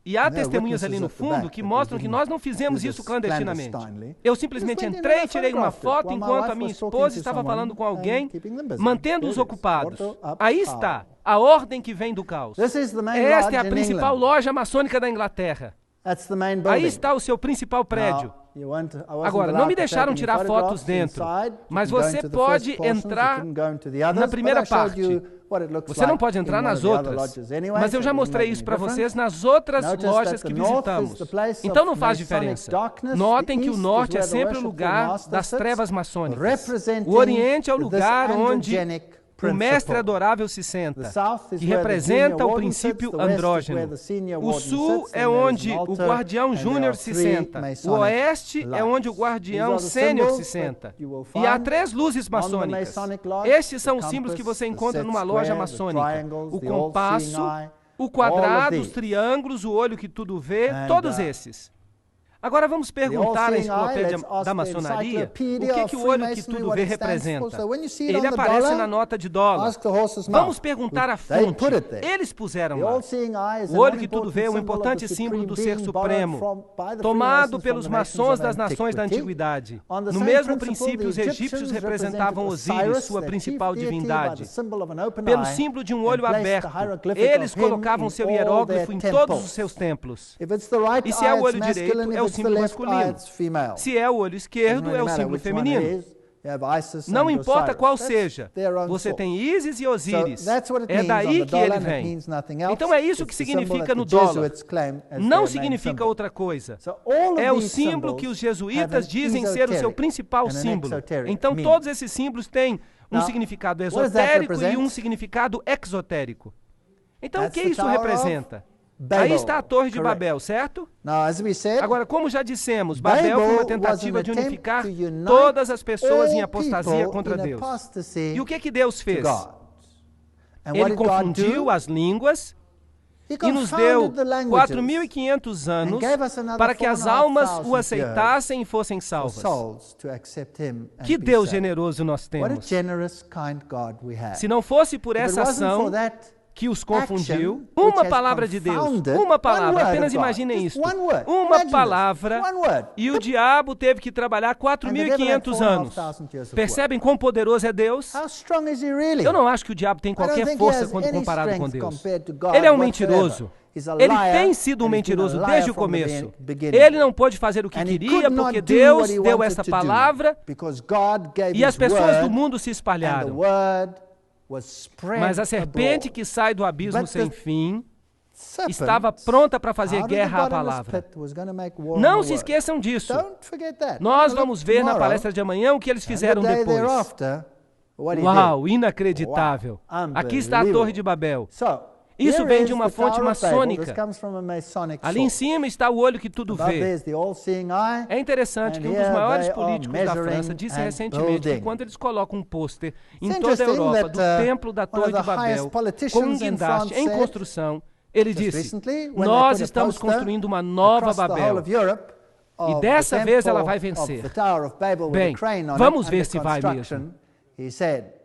E há And there are testemunhas ali no witnesses at the fundo back que that mostram we que didn't nós não fizemos do isso this clandestinamente. clandestinely. Eu simplesmente Just went in entrei, and tirei uma photographed it foto while my enquanto wife a minha was talking esposa to estava someone falando com and alguém, keeping them busy. mantendo-os There it is. ocupados. Order up Aí chaos. está, a ordem que vem do caos. This is the main Esta é a lodge in principal England. loja maçônica da Inglaterra. That's the main building. Aí está o seu principal prédio. Now, I wasn't Agora, não allowed me to take deixaram any tirar fotos photographs dentro, inside. You mas can go você into the pode first portions, you entrar couldn't go into the others, na primeira but I showed parte. you what it looks Você não like pode in entrar one nas of the other outras, lodges anyway, mas eu so já it doesn't mostrei make isso any para difference. vocês nas outras Notice lojas that que the north visitamos. is the place Então of não faz Masonic diferença. darkness, Notem the que o east norte is é where the sempre o worshipful lugar master das sits, trevas maçônicas. representing O oriente é o this lugar onde androgenic o mestre principle. adorável se senta, The south is que where the representa junior o warden princípio sits, the west is andrógeno. where the senior O warden sul sits, é and there is onde an o altar, guardião and there júnior are se three senta. O Masonic oeste é lights. onde o guardião These are the sênior se symbols senta. that you will E há find 3 luzes on the maçônicas. Masonic lodge, Estes são the os símbolos que compass, você the encontra set numa loja square, the maçônica. triangles, O the compasso, all-seeing eye, o all of quadrado, os these. triângulos, o olho que tudo vê, And, todos esses. Agora vamos perguntar à all-seeing eye, enciclopédia let's ask da the maçonaria Encyclopedia o of que o olho que Freemasonry, tudo what vê it stands for. representa. So when you see it Ele on the aparece dollar, na nota de dólar. ask the horse's Vamos mouth. perguntar a They fonte. put it there. Eles puseram The lá. all-seeing eye is O an olho que tudo all-important vê é um symbol of the importante símbolo do supreme Ser being Supremo, borrowed by the tomado Freemasons pelos from the nations maçons of das nações da antiquity. antiguidade. On the No same mesmo principle, princípio, os the egípcios Egyptians representavam represented Osíris, sua their principal chief deity, by divindade. the symbol of an open Pelo eye, símbolo de um and olho placed the aberto, hieroglyphic eles of him colocavam in seu all hieróglifo their em todos temples. os seus templos. If it's the right E se é o eye, olho it's direito, masculine. é o If it's the símbolo left eye, masculino. it's female. Se é o olho esquerdo, Doesn't é o really símbolo matter which one it feminino. is. You have Isis Não and importa Osiris. qual That's seja, their own você source. tem Ísis e Osíris. So that's what it É means on daí the que dollar, ele and it vem. means nothing else. Então é isso que It's the symbol significa that no the dólar. Jesuits claim as Não their main significa symbol. outra coisa. So all of É o these símbolo que symbols os jesuítas have an dizem ser o seu esoteric principal and an símbolo. exoteric Então meaning. todos esses símbolos têm um Now, significado what does that esotérico e represent? um significado exotérico. Então o That's que the isso Tower of representa? Babel. Aí está a Torre de Correct. Babel, certo? Now, as we said, Agora, como já dissemos, Babel foi uma tentativa de unificar unite todas as pessoas em all apostasia people contra in Deus. apostasy E o que Deus fez? to God. And what Ele did God confundiu do? as línguas He e nos deu confounded the languages 4.500 anos and gave us another para que as almas 4,500 o aceitassem e fossem for salvas. souls to accept him and Que be Deus saved. generoso nós What a temos. generous, kind God we have. Se não fosse por If it essa wasn't ação for that que os confundiu, action, which uma has palavra de Deus, confounded, uma one palavra, word apenas of God, imaginem just isto, one word. uma Imagine this, palavra, one word. e o diabo teve que trabalhar And the devil had 4.500 anos. 4,500 years of Percebem quão poderoso é Deus? How strong is he really? Eu não acho que o diabo tem I don't qualquer think he força has quando any comparado com strength Deus. compared to God Ele é um whatsoever. mentiroso. He's a Ele liar, tem sido um and he's been mentiroso a liar desde o from the começo. beginning. Ele não pôde fazer o que And he queria could not porque do Deus what he deu wanted essa to do, palavra because God gave e as his pessoas do word, mundo se and the espalharam. word was spread Mas a serpente abroad. que sai do abismo But sem the fim serpent, estava pronta para fazer out of the guerra à bottomless palavra. pit, was gonna make war on Não the se word. esqueçam disso. Don't forget that. Nós Look vamos ver na tomorrow, palestra de amanhã o que eles and fizeram the day depois. thereafter, what he Uau, did. inacreditável. Wow, Aqui está a Torre de Babel. So, Isso here vem is de uma the fonte Tower of Babel. maçônica. This comes from a Masonic Ali em source. cima está o olho que tudo Above vê. there's the all-seeing eye. É interessante que um dos And here maiores they are políticos da measuring França disse and recentemente que building. quando eles colocam um pôster em It's toda a interesting Europa that, do templo da one Torre of de the highest Babel, com um politicians in guindaste France em said, construção, ele just disse, recently, when they nós put a estamos poster construindo uma nova across the whole Babel. of Europe of E dessa the vez ela temple vai of vencer. the Tower of Babel with Bem, a crane on vamos it ver under se vai construction, mesmo. he said,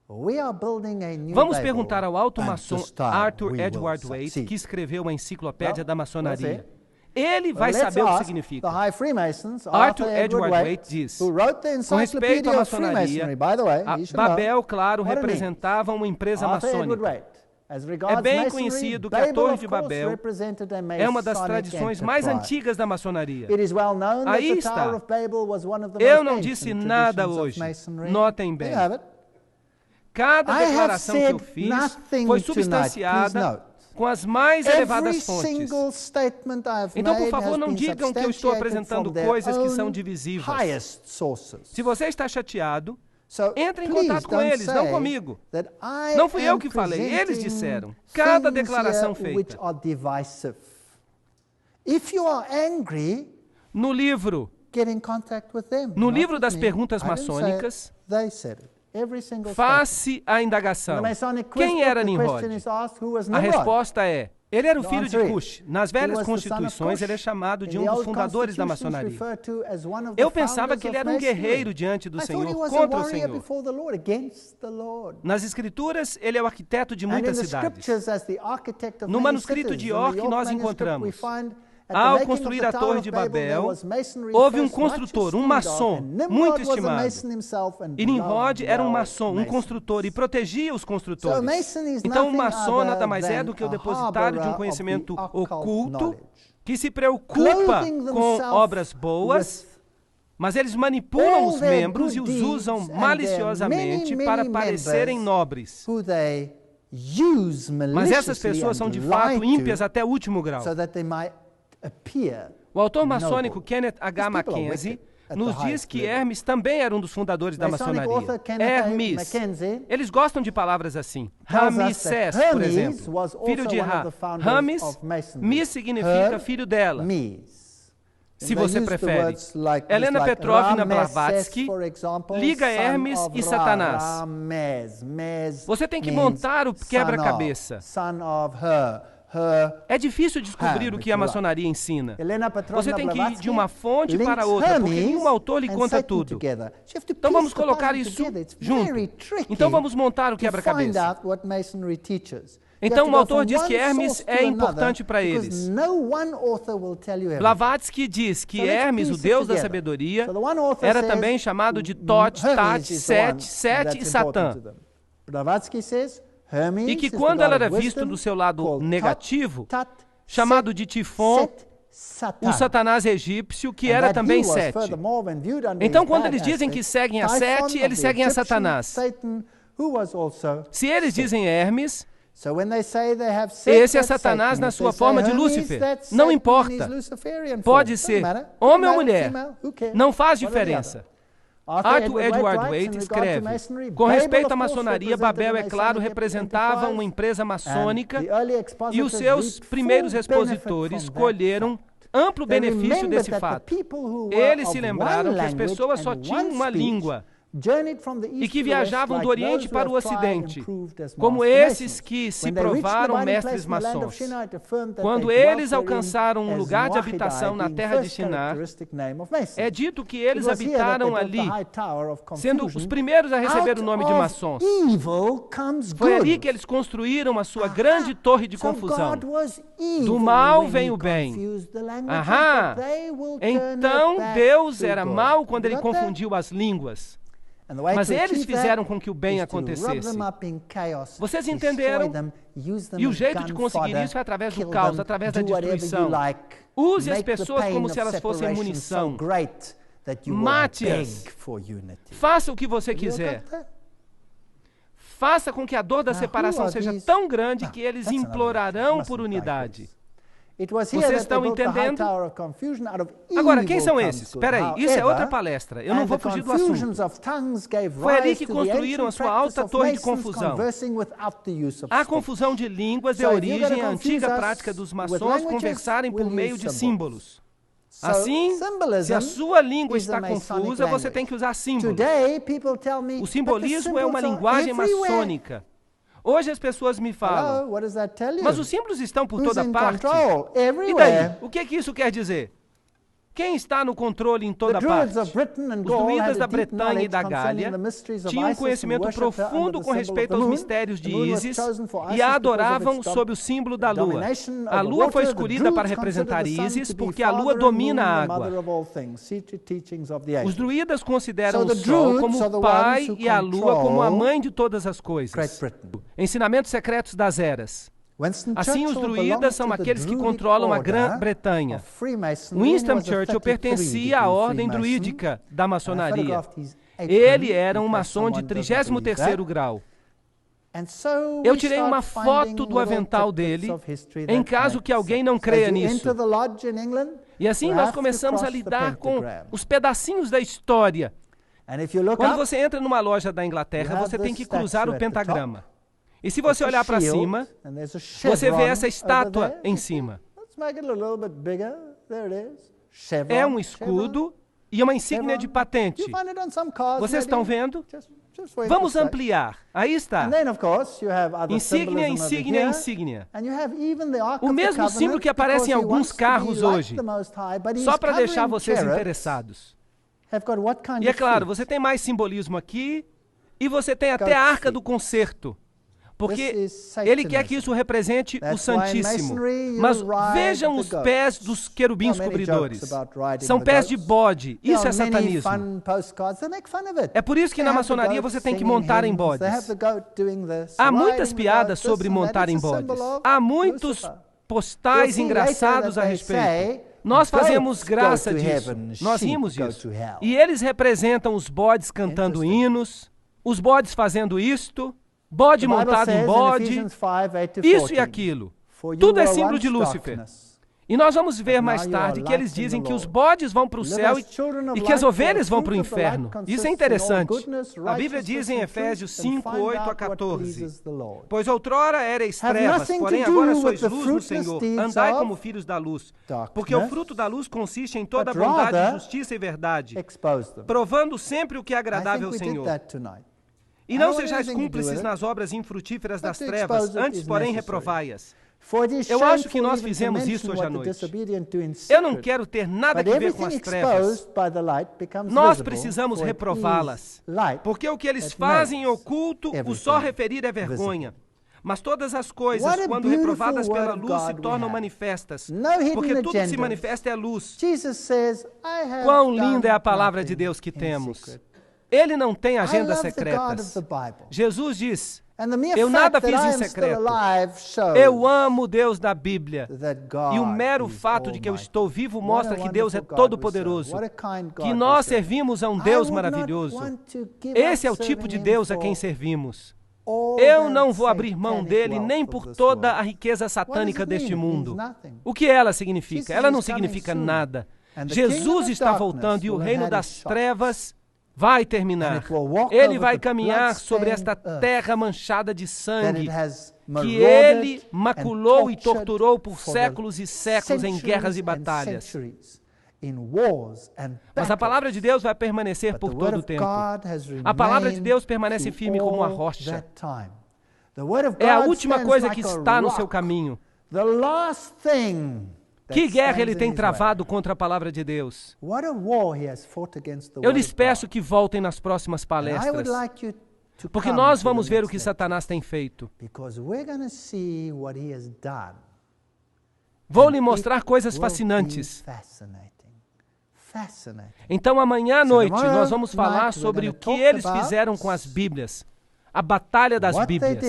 "We are building a new Vamos Babel, perguntar ao alto and maçom this time Arthur we will Edward Waite, succeed." que escreveu a Enciclopédia Well, da Maçonaria. Ele vai Well, let's saber o que ask significa. the High Freemasons, Arthur Arthur Edward Edward Waite Waite, diz, who wrote the com respeito à Encyclopedia of maçonaria, Freemasonry, by the way, you should know Babel, claro, what it means. representava uma empresa Arthur Edward maçônica. Waite. As regards É bem Masonry, conhecido que a Babel, Torre of de course, Babel represented a é uma das Masonic tradições mais enterprise. antigas da maçonaria. It is well known that Aí the está. Tower of Babel was one of the Eu most não ancient disse nada traditions of hoje. Masonry. Notem bem. There you have it. Cada I have declaração que eu said fiz nothing foi tonight. substanciada Please note. com as mais Every elevadas fontes. single statement I have Então, por made favor, has não been digam que eu estou substantiated apresentando from their coisas que são own divisivas. highest sources. Se você está chateado, So, entre em please contato com don't eles, não say comigo. that I Não fui eu am que falei, eles presenting disseram. Cada things declaração here which feita. are divisive. If you are angry, No livro, get in contact with them. no not livro with das me. perguntas I didn't say it. maçônicas, They said it. Every single statement. face a indagação. In the Masonic quiz Quem book, era the Nimrod? question is asked, who was A Nimrod? resposta é, ele era o The filho de answer is, Cush. Nas he velhas was the son of constituições, Cush. ele é chamado de In um the dos old fundadores da constitutions maçonaria. referred to as one of the Eu pensava founders que ele of era um Masonry. guerreiro diante do I thought he Senhor, was a contra o warrior Senhor. before the Lord, against the Lord. Nas escrituras, ele é o arquiteto de And in muitas the cidades. scriptures, as the architect of No many manuscrito cities, de in the York, York nós manuscript, encontramos, we find at the ao making of construir the a Tower Torre of de Babel, there Babel, was masonry houve um first much construtor, um esteemed maçom, of, and Nimrod muito was a estimado. mason himself and E Nimrod loved era um well maçom, um masons. construtor, e protegia os So construtores. Mason is Então, o nothing maçom other nada mais é than do que o a depositário de um harborer conhecimento of the occult oculto knowledge. que se preocupa Clothing com themselves obras boas, mas eles manipulam all os their membros e good os usam deeds and maliciosamente their many, para many parecerem members nobres. who they use Mas essas maliciously pessoas são and de lie fato to, ímpias até o último grau. so that they might appear O autor maçônico noble. Kenneth H. These people are Mackenzie wicked at nos the diz highest que level. Hermes também era um dos fundadores da Masonic maçonaria. author Kenneth A. Hermes. Mackenzie Eles gostam de palavras assim. tells us Ramsés, that por Hermes exemplo, was also filho de one of Ra. the founders Rames, of Masonry. Mis significa filho dela. Hermes. Se And they você use the prefere. words like this, Helena like Petrovna Rameses, Blavatsky for example, liga son Hermes of e Ra, Satanás. Rames, Mes Você tem que means montar o quebra-cabeça. Son of her. Her. É difícil descobrir o que a maçonaria ensina. Helena Petrovna Você tem que ir Blavatsky de uma fonte links para outra, porque Hermes nenhum autor lhe and conta Satan tudo. together. So you have to Então vamos piece the colocar puzzle isso together. It's junto. very tricky Então vamos montar o to find quebra-cabeça. out what Masonry teaches. Então, You o have to autor go diz from que one Hermes source to é importante another, para because eles. no one author will tell you everything. Blavatsky diz que So let's Hermes, o piece it deus da together. sabedoria, So the one author era says, também chamado de Tot, Hermes Tat, is the Set, one Set that's e Satã. important to them. Blavatsky says, Hermes E que is the quando god ela of era visto wisdom, do seu lado called negativo, Tat, chamado de Tifon, Set, Satan. o Satanás egípcio, que And era that também he was Sete. furthermore, when viewed under Então, his quando bad eles dizem que aspect, seguem a Typhon Sete, of eles the seguem a Egyptian Satanás. Satan, who was also Se eles dizem Hermes, So when they say they have Set, esse é that's Satanás Satan. na If sua they forma say de Hermes, Lúcifer. that's Não Satan in importa. his Luciferian form. Pode Doesn't ser matter. homem ou Male, mulher. female, who cares? Não faz One or the diferença. other. Arthur Edward writes, Waite in regard to escreve, masonry, com Babel, respeito of à course, maçonaria, represented Babel, the é claro, Masonic representava uma enterprise, empresa maçônica and the early e expositors os seus reaped primeiros full expositores benefit from that colheram amplo They benefício remembered desse that the fato. people who were Eles of se one lembraram que as language pessoas só and tinham one uma speech língua journeyed from the east e que to the west viajavam like do Oriente those para o who have tried and Ocidente, proved as como master esses masons. que se When they reached the provaram abiding mestres place in the land of maçons. Shinar, it affirmed that Quando they dwelt eles therein alcançaram um as lugar de Noahidai, habitação na being terra de first Shinar, characteristic name of Masons. é dito que It eles was here that they habitaram built ali, the high tower of sendo confusion. os primeiros a receber o nome de Out maçons. of evil comes Foi ali good. que eles construíram a sua grande torre de So confusão. God was evil Do mal when vem he o bem. confused the languages, Aham. but they will turn Então it back Deus to era God. mau quando You ele got that? confundiu as línguas. And the way Mas to eles achieve fizeram that com que o bem is to rub acontecesse. them up in chaos, Vocês destroy entenderam? them, use them E o as jeito de gun conseguir fodder, isso é através do kill caos, them, através da do whatever you destruição. like, Use as make the pessoas pain como of se elas fossem separation munição. so great that you will Mate-as. beg for unity. Faça o que você You quiser. got that? Faça com que a dor da Now, separação who are seja these- tão grande Ah, que eles that's another implorarão mustn't por die, unidade. please. It was here Vocês that they estão built the high entendendo? tower of confusion. Out of Agora, evil quem são comes esses? good. Espera aí, isso é outra However, palestra. Eu não and vou the fugir do confusions assunto. of tongues gave Foi ali rise que to the construíram a ancient sua practice alta of torre de Masons confusão. conversing without the use of A speech. confusão de línguas So é a if you're origem gonna à antiga confuse us prática dos with maçons languages, conversarem por we'll meio use de symbols. símbolos. So, Assim, se symbolism a sua língua is the está Masonic confusa, você language. tem que usar símbolos. Today, people tell me, O "But the simbolismo é uma symbols are linguagem everywhere." maçônica. Hoje as pessoas me falam, Hello, what does that tell you? mas os símbolos estão por Who's toda in parte. control? E daí? Everywhere. O que isso quer dizer? Quem está no controle em toda parte? Os druidas da Bretanha e da Gália tinham um conhecimento profundo com respeito aos mistérios de Ísis e a adoravam sob o símbolo da lua. A lua foi escolhida para representar Ísis porque a lua domina a água. Os druidas consideram o sol como o pai e a lua como a mãe de todas as coisas. Ensinamentos secretos das eras. Assim, os druidas são aqueles que controlam a Grã-Bretanha. Winston Churchill pertencia à ordem druídica da maçonaria. Ele era um maçom de 33º grau. Eu tirei uma foto do avental dele, em caso que alguém não creia nisso. E assim nós começamos a lidar com os pedacinhos da história. Quando você entra numa loja da Inglaterra, você tem que cruzar o pentagrama. E se você olhar para cima, você vê essa estátua em cima. É um escudo e uma insígnia de patente. Vocês estão vendo? Vamos ampliar. Aí está. Insígnia, insígnia, insígnia. O mesmo símbolo que aparece em alguns carros hoje. Só para deixar vocês interessados. E é claro, você tem mais simbolismo aqui e você tem até a Arca do Concerto. Porque ele quer que isso represente o Santíssimo. Mas vejam os pés dos querubins cobridores. São pés de bode. Isso é satanismo. É por isso que na maçonaria você tem que montar em bodes. Há muitas piadas sobre montar em bodes. Há muitos postais engraçados a respeito. Nós fazemos graça disso. Nós rimos disso. E eles representam os bodes cantando hinos, os bodes fazendo isto, bode montado em bode, isso e aquilo. Tudo é símbolo de Lúcifer. E nós vamos ver mais tarde que eles dizem que os bodes vão para o céu e que as ovelhas vão para o inferno. Isso é interessante. A Bíblia diz em Efésios 5, 8 a 14. Pois outrora erais trevas, porém agora sois luz no Senhor. Andai como filhos da luz. Porque o fruto da luz consiste em toda bondade, justiça e verdade, provando sempre o que é agradável ao Senhor. E não sejais cúmplices nas obras infrutíferas das trevas, antes, porém, reprovai-as. Eu acho que nós fizemos isso hoje à noite. Eu não quero ter nada a ver com as trevas. Nós precisamos reprová-las. Porque o que eles fazem em oculto, o só referir é vergonha. Mas todas as coisas, quando reprovadas pela luz, se tornam manifestas. Porque tudo que se manifesta é luz. Quão linda é a palavra de Deus que temos. Ele não tem agendas secretas. Jesus diz, eu nada fiz em secreto. Eu amo o Deus da Bíblia. E o mero fato de que eu estou vivo mostra que Deus é todo-poderoso. Que nós servimos a um Deus maravilhoso. Esse é o tipo de Deus a quem servimos. Eu não vou abrir mão dele nem por toda a riqueza satânica deste mundo. O que ela significa? Ela não significa nada. Jesus está voltando e o reino das trevas vai terminar. Ele vai caminhar sobre esta terra manchada de sangue que ele maculou e torturou por séculos e séculos em guerras e batalhas. Mas a palavra de Deus vai permanecer por todo o tempo. A palavra de Deus permanece firme como uma rocha. É a última coisa que está no seu caminho. Que guerra ele tem travado contra a palavra de Deus? Eu lhes peço que voltem nas próximas palestras, porque nós vamos ver o que Satanás tem feito. Vou lhe mostrar coisas fascinantes. Então, amanhã à noite, nós vamos falar sobre o que eles fizeram com as Bíblias, a batalha das Bíblias.